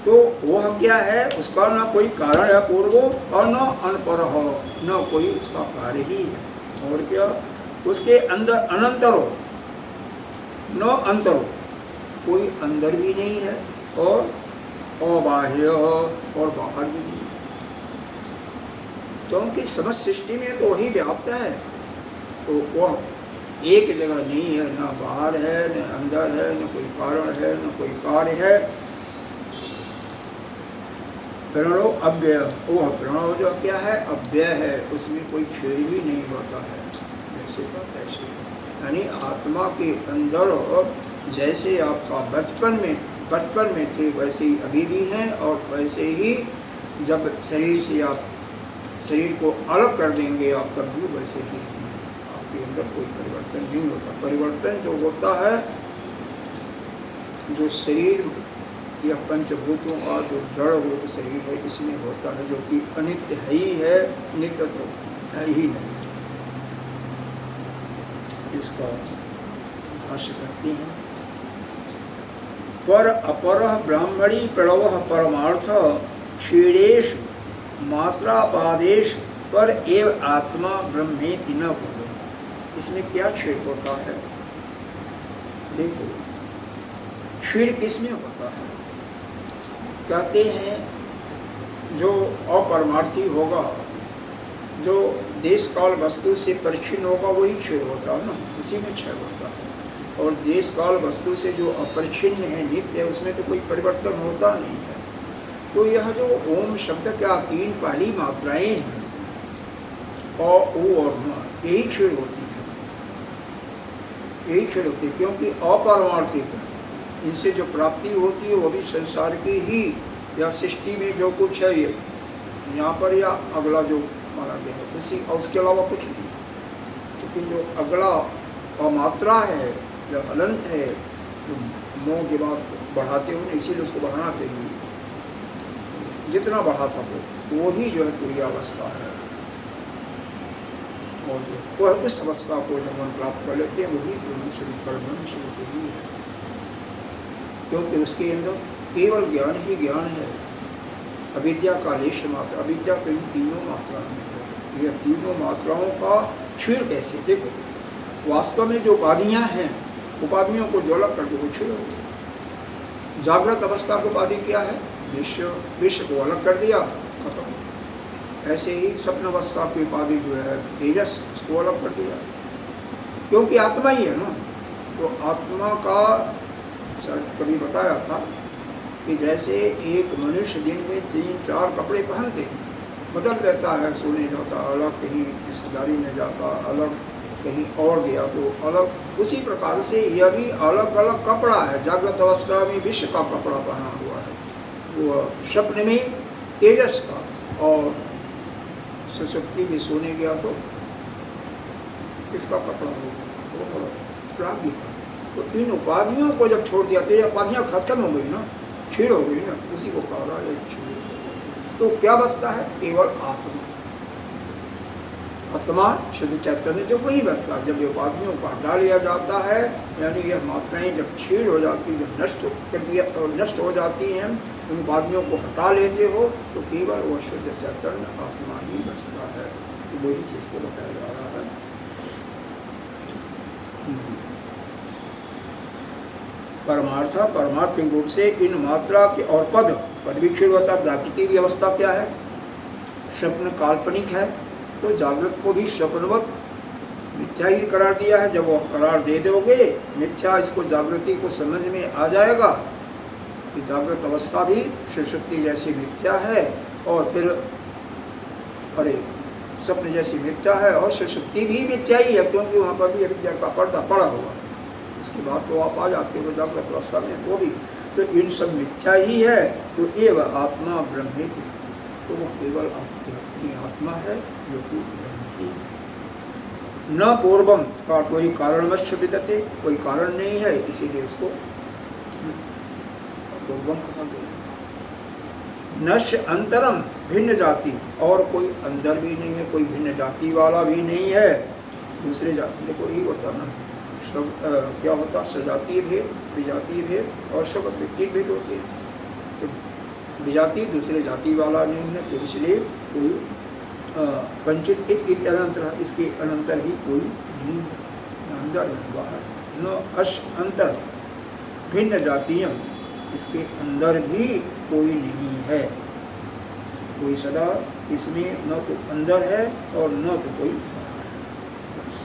तो वह क्या है, उसका ना कोई कारण है पूर्व और न अनपर हो, न कोई उसका कार्य ही है। और क्या, उसके अंदर अनंतरो न अंतरो, कोई अंदर भी नहीं है और अबाह्य और बाहर भी नहीं, क्योंकि समस्त सृष्टि में तो वही व्याप्त है। तो वह एक जगह नहीं है, ना बाहर है, न अंदर है, न कोई कारण है, न कोई कार्य है। प्रणव अव्यय, वह प्रणव जो क्या है, अव्यय है, उसमें कोई छेड़ भी नहीं होता है, जैसे का तैसे। यानी आत्मा के अंदर जैसे आपका बचपन में थे वैसे ही अभी भी हैं, और वैसे ही जब शरीर से आप शरीर को अलग कर देंगे आप, तब भी वैसे ही हैं। आपके अंदर कोई परिवर्तन नहीं होता। परिवर्तन जो होता है, जो शरीर या पंचभूतों का जो जड़ रूप शरीर है, इसमें होता है, जो कि अनित्य है ही है, नित्य तो है ही नहीं। इसका भाष्य करते हैं, पर अपर ब्राह्मणी प्रणव परमार्थ क्षीणेश मात्रापादेश पर एव आत्मा ब्रह्मेति न बोलो। इसमें क्या छेड़ होता है, देखो छेड़ किसमें होता है। कहते हैं जो अपरमार्थी होगा, जो देश काल वस्तु से परिच्छिन्न होगा, वही क्षय होता है ना, उसी में क्षय होता है। और देश काल वस्तु से जो अपरिच्छिन्न है, नित्य है, उसमें तो कोई परिवर्तन होता नहीं है। तो यह जो ओम शब्द क्या तीन पहली मात्राएं हैं, अ, उ और म, यही क्षय होती है, यही क्षय होती है, क्योंकि अपरमार्थिक है। इनसे जो प्राप्ति होती है वो भी संसार की ही, या सृष्टि में जो कुछ है ये यहाँ पर, या अगला जो माना गया है उसी, और उसके अलावा कुछ नहीं। लेकिन जो अगला अमात्रा है, जो अनंत है, जो मोह की बात बढ़ाते हुए, इसीलिए उसको बढ़ाना चाहिए, जितना बढ़ा सको, वही जो है पूरी अवस्था है। और वह उस अवस्था को जब हम प्राप्त कर लेते हैं, वही ब्रह्म स्वरूप ही है, क्योंकि उसके अंदर केवल ज्ञान ही ज्ञान है, अविद्या का लेश मात्र, अविद्या तो इन तीनों मात्राओं में है। यह तीनों मात्राओं का क्षीण कैसे? देखो वास्तव में जो उपाधियाँ हैं, उपाधियों को जो अलग कर दो वो क्षीण हो गई। जागृत अवस्था की उपाधि क्या है? विश्व, विश्व को अलग कर दिया, खत्म। ऐसे ही स्वप्न अवस्था की उपाधि जो है तेजस, उसको अलग कर दिया, क्योंकि आत्मा ही है ना। तो आत्मा का कभी बताया था कि जैसे एक मनुष्य दिन में 3-4 कपड़े पहनते हैं, बदल देता है, सोने जाता अलग, कहीं रिश्तेदारी में जाता अलग, कहीं और गया तो अलग, उसी प्रकार से यह भी अलग अलग कपड़ा है। जागृत अवस्था में विश्व का कपड़ा पहना हुआ है, वो स्वप्न में तेजस का, और सुषुप्ति में सोने गया तो किसका कपड़ा होगा? वो प्राज्ञ का। तो इन उपाधियों को जब छोड़ दिया तो ये उपाधियाँ खत्म हो गई ना, क्षीण हो गई ना, उसी को कहा रहा है क्षीण। तो क्या बचता है? केवल आत्मा, आत्मा शुद्ध चैतन्य जो वही बचता है। जब ये उपाधियों को हटा लिया जाता है, यानी यह मात्राएं जब क्षीण हो जाती, जब नष्ट कर दिया और नष्ट हो जाती हैं, उन उपाधियों को हटा लेते हो तो केवल वह शुद्ध चैतन्य आत्मा ही बचता है। तो वही चीज़ को बताया जा रहा है। परमार्थ, परमार्थिक रूप से इन मात्रा के और पद, पद भी क्षीण होता। जागृति की अवस्था क्या है? स्वप्न काल्पनिक है, तो जागृत को भी स्वप्नवत मिथ्या ही करार दिया है। जब वो करार दे दोगे मिथ्या, इसको जागृति को समझ में आ जाएगा कि जागृत अवस्था भी सुषुप्ति जैसी मिथ्या है, और फिर स्वप्न जैसी मिथ्या है, और सुषुप्ति भी मिथ्या ही है, क्योंकि वहाँ पर भी अविद्या का पर्दा पड़ा हुआ है। उसके बाद तो आप आ जाते हो जागृत अवस्था में, तो भी तो इन सब मिथ्या ही है। तो एवं आत्मा ब्रह्म, तो वह केवल आपकी अपनी आत्मा है जो कि ब्रह्म ही है। न पूर्वम का कोई कारणवश विद्यते, कोई कारण नहीं है, इसीलिए उसको पूर्वम कहा गया। नश्य अंतरम भिन्न जाति, और कोई अंदर भी नहीं है, कोई भिन्न जाति वाला भी नहीं है। दूसरे जाति देखो यही होता ना, सब क्या होता? सजातीय भेद, विजातीय भेद, और सब तीन भेद होते हैं। तो विजाति दूसरे जाति वाला नहीं है, तो इसलिए कोई कंचित इत अनंतर, इसके अनंतर भी कोई नहीं है, अंदर न बाहर। न अश अंतर भिन्न जातीय, इसके अंदर भी कोई नहीं है। कोई सदा इसमें न तो अंदर है और न तो कोई बाहर है, बस।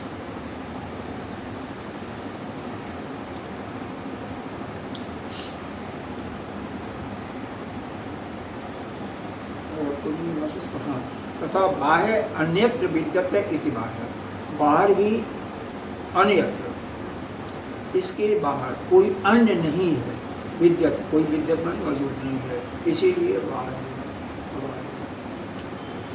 और कोई महसूस कहाँ? तथा बाह्य अन्यत्र विद्यते इति बाह्य, बाहर भी अन्यत्र, इसके बाहर कोई अन्य नहीं है। विद्यत, कोई विद्यत माने मौजूद नहीं है, इसीलिए बाहर है।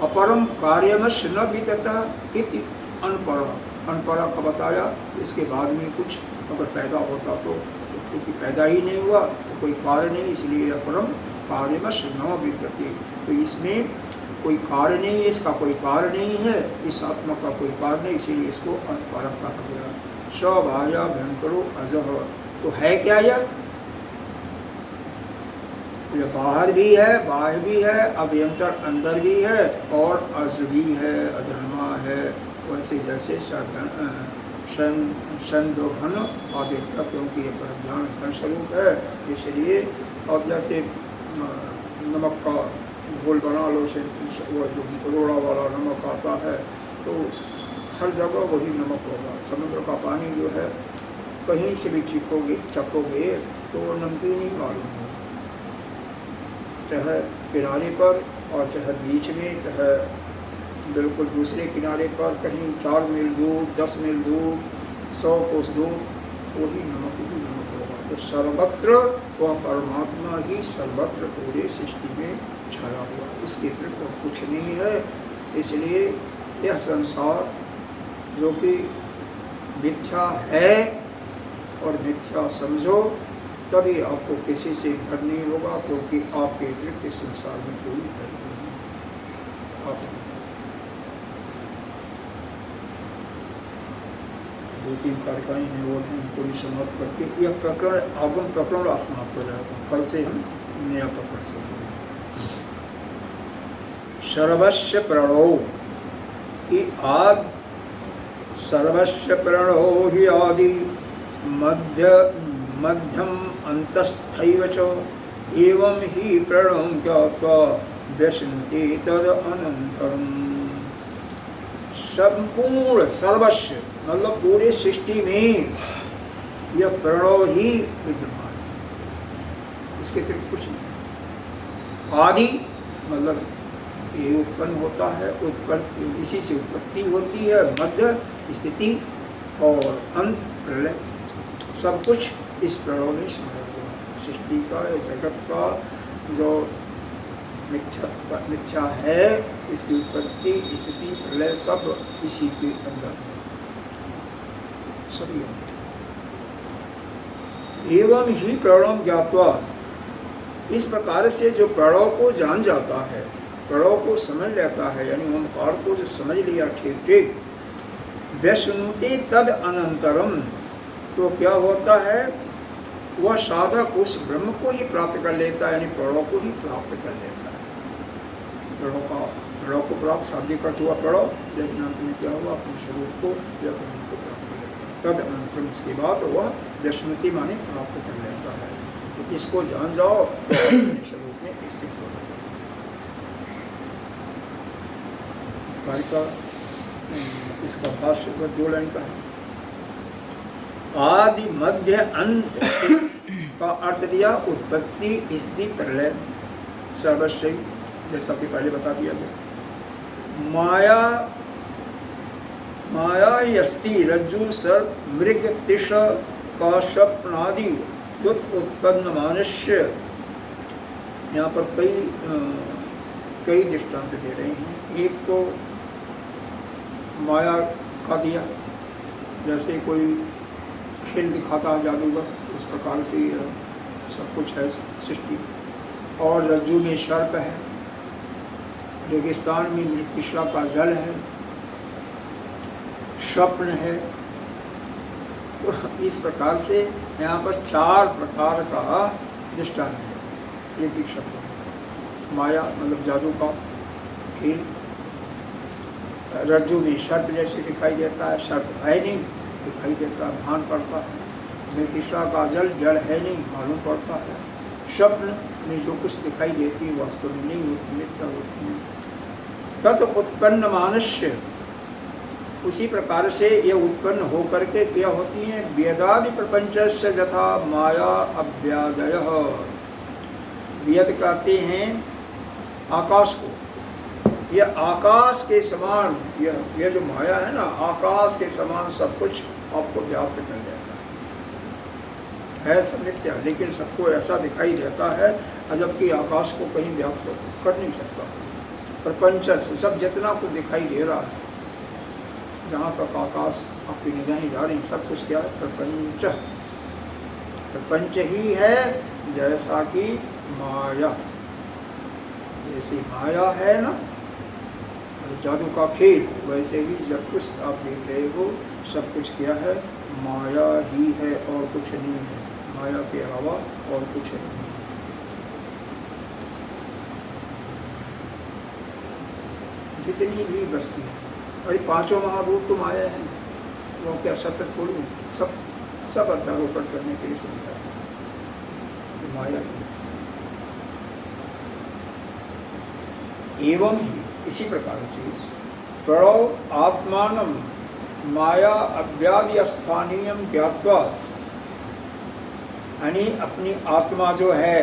अपरम कार्यमश न विद्यता इति अनपरा, अनपरा का बताया। इसके बाद में कुछ अगर पैदा होता तो चूँकि पैदा ही नहीं हुआ तो कोई कार्य नहीं, इसलिए अपरम कार्यमश न विद्यते। तो इसमें कोई कार्य नहीं है, इसका कोई कार्य नहीं है, इस आत्मा का कोई कार्य नहीं, इसीलिए इसको अनपरा कहा गया। स्वबाह्या भयंकरो अजह, तो है क्या यह? ये बाहर भी है, बाह्य भी है, अभ्यंतर अंदर भी है, और अज भी है, अजन्मा है। वैसे जैसे संदोघन आदि का, क्योंकि ये प्रज्ञान घन स्वरूप है, इसलिए अब जैसे नमक का घोल बना लो, से वो जो रोड़ा वाला नमक आता है, तो हर जगह वही नमक होगा। समुद्र का पानी जो है कहीं से भी चखोगे तो वो नमकीन ही मालूम होगा, चाहे किनारे पर और चाहे बीच में, चाहे बिल्कुल दूसरे किनारे पर, कहीं 4 मील दूर, 10 मील दूर, 100 कोस दूर, वही नमक होगा। तो सर्वत्र वह परमात्मा ही सर्वत्र पूरे सृष्टि में छाया हुआ, उसके अतिरिक्त कुछ नहीं है। इसलिए यह संसार जो कि मिथ्या है और मिथ्या समझो, तभी आपको किसी से डर नहीं होगा, क्योंकि आपके अतिरिक्त इस संसार में कोई है ही नहीं। आप 2-3 कारिकाएँ हैं और हैं, उनको भी समाप्त करके यह प्रकरण आगम प्रकरण समाप्त हो जाएगा। कल से हम नया प्रकरण से सर्वस्य प्रणो हि आद सर्वस्य प्रणो हि आदि मध्यम अंतस्थैव च एवं ही प्रणों ज्ञात्वा व्यश्नुते तद अनंतरम। संपूर्ण सर्वस्य मतलब पूरे सृष्टि में यह प्रणव ही विद्यमान है, इसके अतिरिक्त कुछ नहीं है। आदि मतलब ये उत्पन्न होता है, उत्पन्न इसी से उत्पत्ति होती है, मध्य स्थिति और अंत प्रलय, सब कुछ इस प्रणव में समाया हुआ है। सृष्टि का, जगत का जो मिथ्या है, इसकी उत्पत्ति स्थिति प्रलय सब इसी के अंदर है, सभी अंदर। एवं ही प्रणव ज्ञात्वा, इस प्रकार से जो प्रणव को जान जाता है, प्रणव को समझ लेता है, यानी ओंकार को जो समझ लिया ठीक ठीक, व्यश्नुते तद अनंतरम, तो क्या होता है, वह साधक उस ब्रह्म को ही प्राप्त कर लेता है, यानी प्रणव को ही प्राप्त कर लेता है। प्रणव को प्राप्त शाब्दिक अर्थ हुआ प्रणव, लेकिन अंत में क्या हुआ, अपने स्वरूप को या ब्रह्म को प्राप्त कर लेता है। तद अनंतरम, इसके बाद वह व्यश्नुति माने प्राप्त कर लेता है। तो इसको जान जाओ तो अपने स्वरूप में स्थित हो जाओ। का इसका भाष्य 2 लाइन का है। आदि मध्य अंत का अर्थ दिया उत्पत्ति स्थिति प्रलय सर्वस्व, जैसा कि पहले बता दिया गया। माया यस्ति रज्जु सर्प मृग तिष का स्वप्नादि उत्पन्न मानुष्य, यहाँ पर कई दृष्टांत दे रहे हैं। एक तो माया का दिया, जैसे कोई खेल दिखाता है जादूगर, उस प्रकार से सब कुछ है सृष्टि। और रज्जु में सर्प है, रेगिस्तान में मृत्युशा का जल है, स्वप्न है। तो इस प्रकार से यहाँ पर 4 प्रकार का दृष्टांत है एक एक शब्द। माया मतलब जादू का खेल, रज्जु में सर्प जैसे दिखाई देता है, सर्प है नहीं, दिखाई देता है, भान पड़ता है। मृत्युशा का जल, जल है नहीं, मालूम पड़ता है। स्वप्न में जो कुछ दिखाई देती है वास्तव में नहीं होती, मिथ्या होती है। तद उत्पन्न मानुष्य, उसी प्रकार से ये उत्पन्न हो करके क्या होती हैं, वेदादि प्रपंचस्य यथा माया अव्यादयः। वेद कहते हैं आकाश को, यह आकाश के समान, यह जो माया है ना, आकाश के समान सब कुछ आपको व्याप्त कर देता है सब मिथ्या, लेकिन सबको ऐसा दिखाई देता है, जबकि आकाश को कहीं व्याप्त कर नहीं सकता। प्रपंच सब जितना कुछ दिखाई दे रहा है, जहाँ तक आकाश आपकी निगाहें जा रही, सब कुछ क्या है, प्रपंच। प्रपंच ही है, जैसा कि माया, जैसी माया है ना जादू का खेल, वैसे ही जब कुछ आप देख रहे हो सब कुछ क्या है, माया ही है और कुछ नहीं है, माया के अलावा और कुछ नहीं है। जितनी भी वस्तु है, और 5 महाभूत तो माया है, वो क्या सत्य थोड़ी है, सब अध्यारोपण करने के लिए समझा तो माया ही। एवं ही इसी प्रकार से प्रणव आत्मानम माया अव्यादि स्थानीयम ज्ञात्वा, यानी अपनी आत्मा जो है,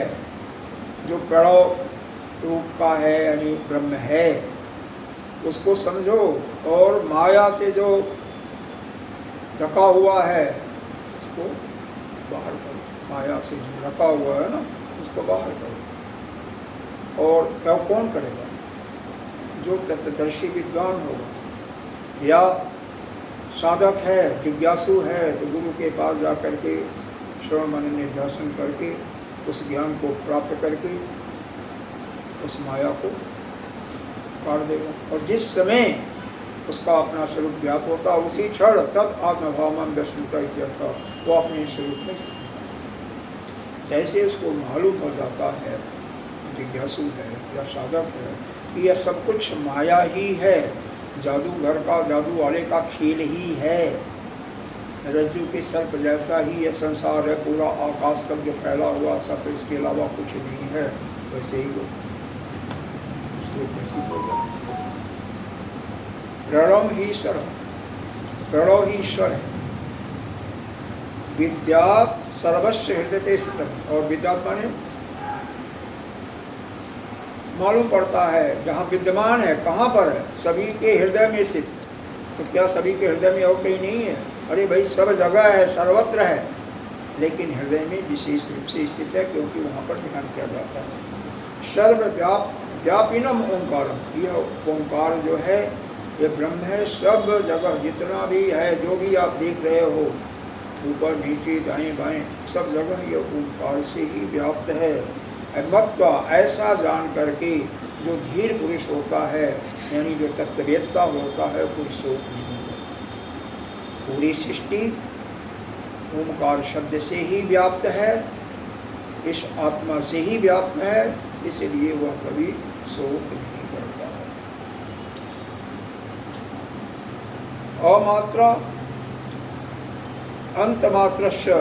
जो प्रणव रूप का है, यानी ब्रह्म है, उसको समझो। और माया से जो ढका हुआ है उसको बाहर करो, माया से जो ढका हुआ है ना उसको बाहर करो। और क्या कौन करेगा, जो तत्वदर्शी विद्वान होगा या साधक है, जिज्ञासु है, तो गुरु के पास जा करके श्रवण मनन निध्यासन करके उस ज्ञान को प्राप्त करके उस माया को काट देगा। और जिस समय उसका अपना स्वरूप ज्ञात होता है, उसी क्षण तद आत्मभावम व्यश्नुता इत्यर्थ, वो अपने स्वरूप में जैसे उसको मालूम हो जाता है, जिज्ञासु है या साधक है, कि यह सब कुछ माया ही है, जादूगर का, जादू वाले का खेल ही है। रज्जु के सर्प जैसा ही यह संसार है, पूरा आकाश तक जो फैला हुआ सब, इसके अलावा कुछ नहीं है। वैसे ही वो श्लोक में सिद्ध हो गया। प्रणव ही ईश्वर, प्रणव ही ईश्वर है। विद्यात सर्वस्व हृदय स्थित, और विद्यात माने मालूम पड़ता है, जहाँ विद्यमान है, कहाँ पर है, सभी के हृदय में स्थित। तो क्या सभी के हृदय में और कहीं नहीं है? अरे भाई सब जगह है, सर्वत्र है, लेकिन हृदय में विशेष रूप से स्थित है, क्योंकि वहाँ पर ध्यान किया जाता है। सर्वव्यापिनम ओंकारम, यह ओंकार जो है ये ब्रह्म है, सब जगह जितना भी है, जो भी आप देख रहे हो, ऊपर नीचे दाएं बाएं सब जगह ये ओंकार से ही व्याप्त है। मत्वा, ऐसा जान करके जो धीर पुरुष होता है, यानी जो तत्ववेत्ता होता है, कोई शोक नहीं होता। पूरी सृष्टि ओंकार शब्द से ही व्याप्त है, इस आत्मा से ही व्याप्त है, इसलिए वह कभी शोक नहीं करता है। अमात्रा अंतमात्रस्य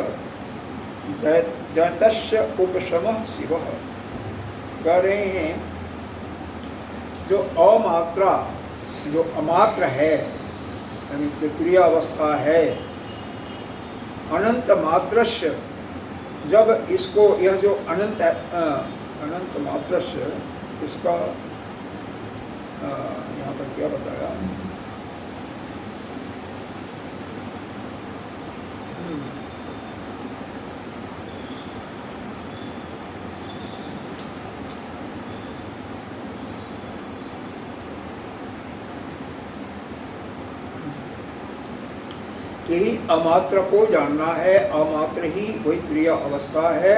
दैतस्य उपशमः शिवः, कह रहे हैं जो अमात्रा, जो अमात्र है, यानी त्रिपुरी अवस्था है, अनंत मात्रस्य, जब इसको यह जो अनंत अनंत मात्रस्य, इसका यहाँ पर क्या बताया, यही अमात्र को जानना है, अमात्र ही वही क्रिया अवस्था है।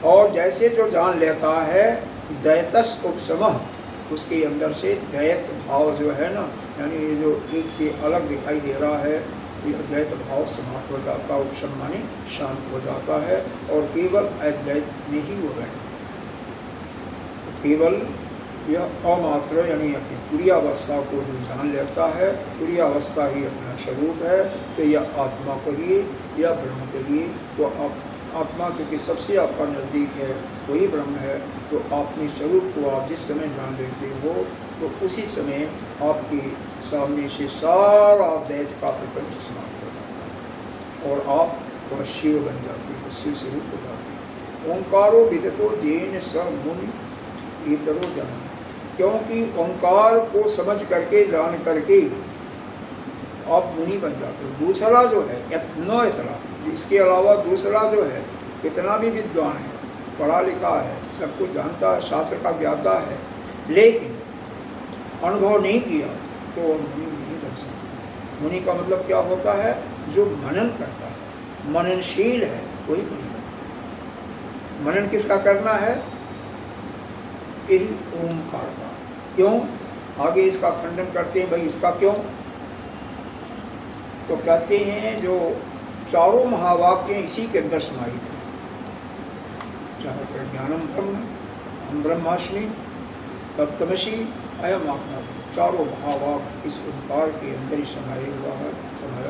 और जैसे जो जान लेता है दैतस उपशमः, उसके अंदर से दैत भाव जो है ना, यानी ये जो एक से अलग दिखाई दे रहा है, यह दैत भाव समाप्त हो जाता है, उपशम माने शांत हो जाता है, और केवल अद्वैत में ही वो बैठ जाता है। केवल यह अमात्र यानी अपनी क्रियावस्था को जो जान लेता है, क्रियावस्था ही अपना स्वरूप है, तो यह आत्मा कहिए या ब्रह्म कहिए, तो आत्मा क्योंकि सबसे आपका नज़दीक है, वही ब्रह्म है। तो अपने स्वरूप को आप जिस समय जान लेते हो, तो उसी समय आपके सामने से सारा दैत का प्रपंच समाप्त हो जाता है, और आप वह शिव बन जाते हो, शिव स्वरूप हो जाते हैं। ओंकारो विदितो जेन स मुनि इतरो जन, क्योंकि ओंकार को समझ करके, जान करके आप मुनि बन जाते हो। दूसरा जो है न इतना, इसके अलावा दूसरा जो है कितना भी विद्वान है, पढ़ा लिखा है, सब कुछ जानता है, शास्त्र का ज्ञाता है, लेकिन अनुभव नहीं किया तो वह मुनि नहीं बन सकता। मुनि का मतलब क्या होता है? जो मनन करता है, मननशील है, वही मुनि बनता है। मनन किसका करना है? यही ओंकार का। क्यों? आगे इसका खंडन करते हैं, भाई इसका क्यों? तो कहते हैं जो चारों महावाक्य इसी के अंदर समाहित हैं, चाहे प्रज्ञानम ब्रह्म, हम ब्रह्मास्मि, तत्त्वमसि, अयम आत्मा, चारों महावाक्य इस ओंकार के अंदर ही समाया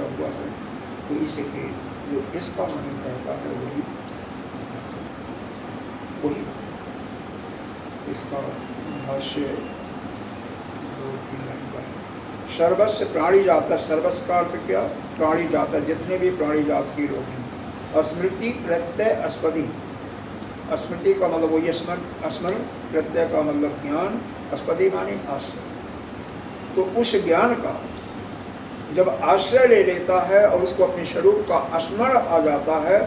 हुआ है। तो इसके जो इसका मनन करता है वही इसका भाष्य 2-3 लाइन का है। सर्वस्व प्राणी जाता, सर्वस्व का अर्थ क्या? प्राणी जाता, जितने भी प्राणी जात के लोग हैं। स्मृति प्रत्यय अस्पदी, स्मृति का मतलब वही स्मरण, प्रत्यय का मतलब ज्ञान, अस्पदी माने आश्रय। तो उस ज्ञान का जब आश्रय ले लेता है और उसको अपने स्वरूप का स्मरण आ जाता है,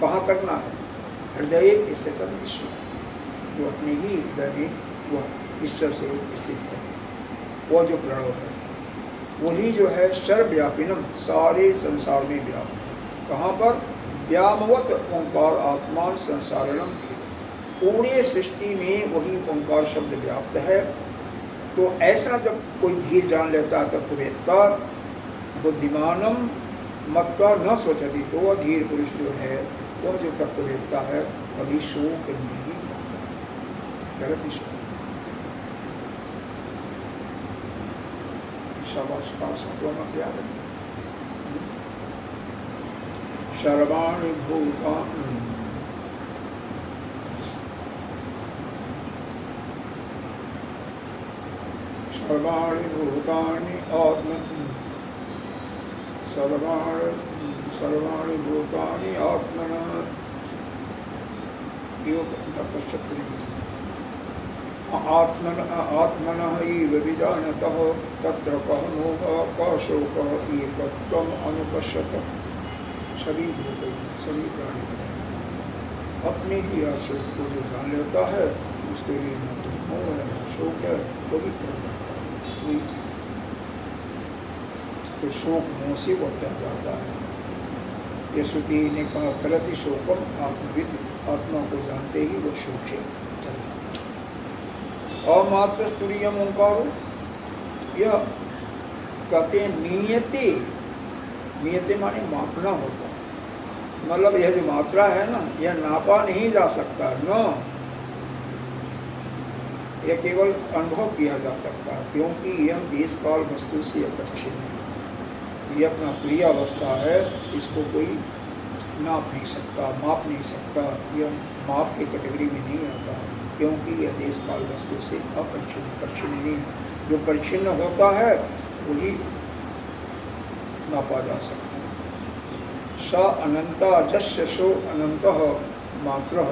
कहाँ करना है? हृदय स्थित ईश्वर, जो अपने ही हृदय में वह ईश्वर स्वरूप स्थित है, वह जो प्रणव है, वही जो है सर्वव्यापिनम, सारे संसार में व्याप्त है। कहाँ पर? व्यामवत ओंकार आत्मान संसारणम, पूरे सृष्टि में वही ओंकार शब्द व्याप्त है। तो ऐसा जब कोई धीर जान लेता है तत्ववेत्ता, बुद्धिमानम मत्वा न सोचती, तो वह धीर पुरुष जो है, वह जो तत्ववेत्ता है, कभी शोक नहीं करता, शाबाश दोनों क्या है। सर्वाणि भूतानि सर्वाणि भूतानि सर्वाणि भूतानि आत्मनः आत्मनः एव विजानतः तत्र कः मोहः कः शोकः एकत्वम् अनुपश्यत। सभी भूतों सभी प्राणी अपने ही आश्रय को जो जान लेता है उसके लिए न कोई मोह है न शोक है, वही कर जाता है, वही तो शोक मोह से बढ़ता जाता है। ये श्रुति ने कहा करति शोकम आत्मविद, आत्मा को जानते ही वो शोक से चल जाता है। अमात्र स्तुरीयम ओंकारो, यह कहते हैं नियते, नियते माने मापना होता है, मतलब यह जो मात्रा है ना यह नापा नहीं जा सकता न, यह केवल अनुभव किया जा सकता है, क्योंकि यह देश काल वस्तु से अपरिच्छिन्न है। यह अपना प्रिय अवस्था है, इसको कोई नाप नहीं सकता, माप नहीं सकता, यह माप की कैटेगरी में नहीं आता, क्योंकि यह देश काल वस्तु से अपरिच्छिन्न परिच्छिन्न नहीं है। जो परिच्छिन्न होता है वही नापा जा सकता है। स अनंता जस्य सो अनंतः मात्रः,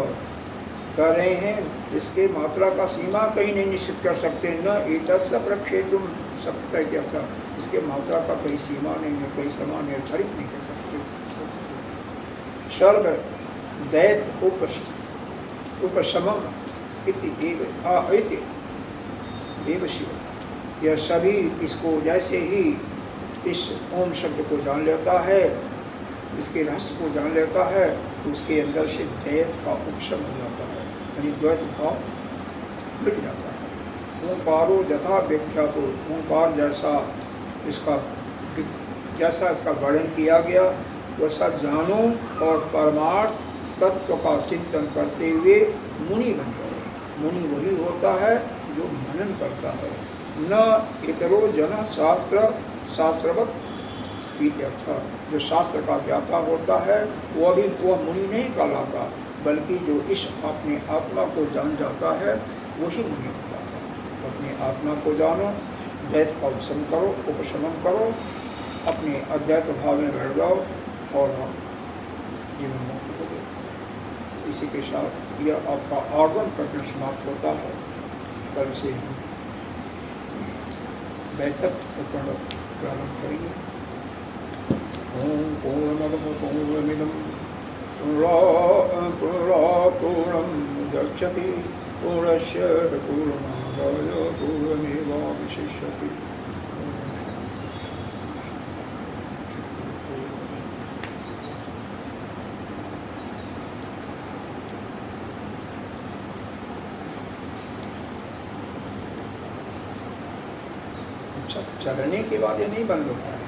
कह रहे हैं इसके मात्रा का सीमा कहीं नहीं निश्चित कर सकते, न एतस्य प्रक्षेतुम शक्यता क्या था, इसके मात्रा का कोई सीमा नहीं है, कोई सीमा निर्धारित नहीं कर सकते। सर्व दैत उपशमम इति एव शिव, यह सभी इसको जैसे ही इस ओम शब्द को जान लेता है, इसके रहस्य को जान लेता है, तो उसके अंदर से दैत का उपशम हो जाता है, यानी द्वैत भाव मिट जाता है। ओंकारो यथा व्याख्यातो, ओंकार जैसा इसका वर्णन किया गया वैसा जानो और परमार्थ तत्व का चिंतन करते हुए मुनि बन जाओ। मुनि वही होता है जो मनन करता है, न इतरो जन शास्त्रवत अर्थ, जो शास्त्र का ज्ञाता होता है वह मुनि नहीं कहलाता, बल्कि जो इस अपने आत्मा को जान जाता है वही मुनि होता है। तो अपने आत्मा को जानो, द्वैत का उपशमन करो, अपने अद्वैत भाव में बैठ जाओ और हम जीवन मुक्त हो गए। इसी के साथ यह आपका आगम प्रकरण समाप्त होता है। कल से हम वैतत्व प्रकरण प्रारंभ करेंगे। ओम पूर्णमदः पूर्णमिदं पूर्णं मुदच्यते पूर्णस्य पूर्णमादाय पूर्णमेवावशिष्यते। अच्छा, चलने के बाद ये नहीं बंद होता है।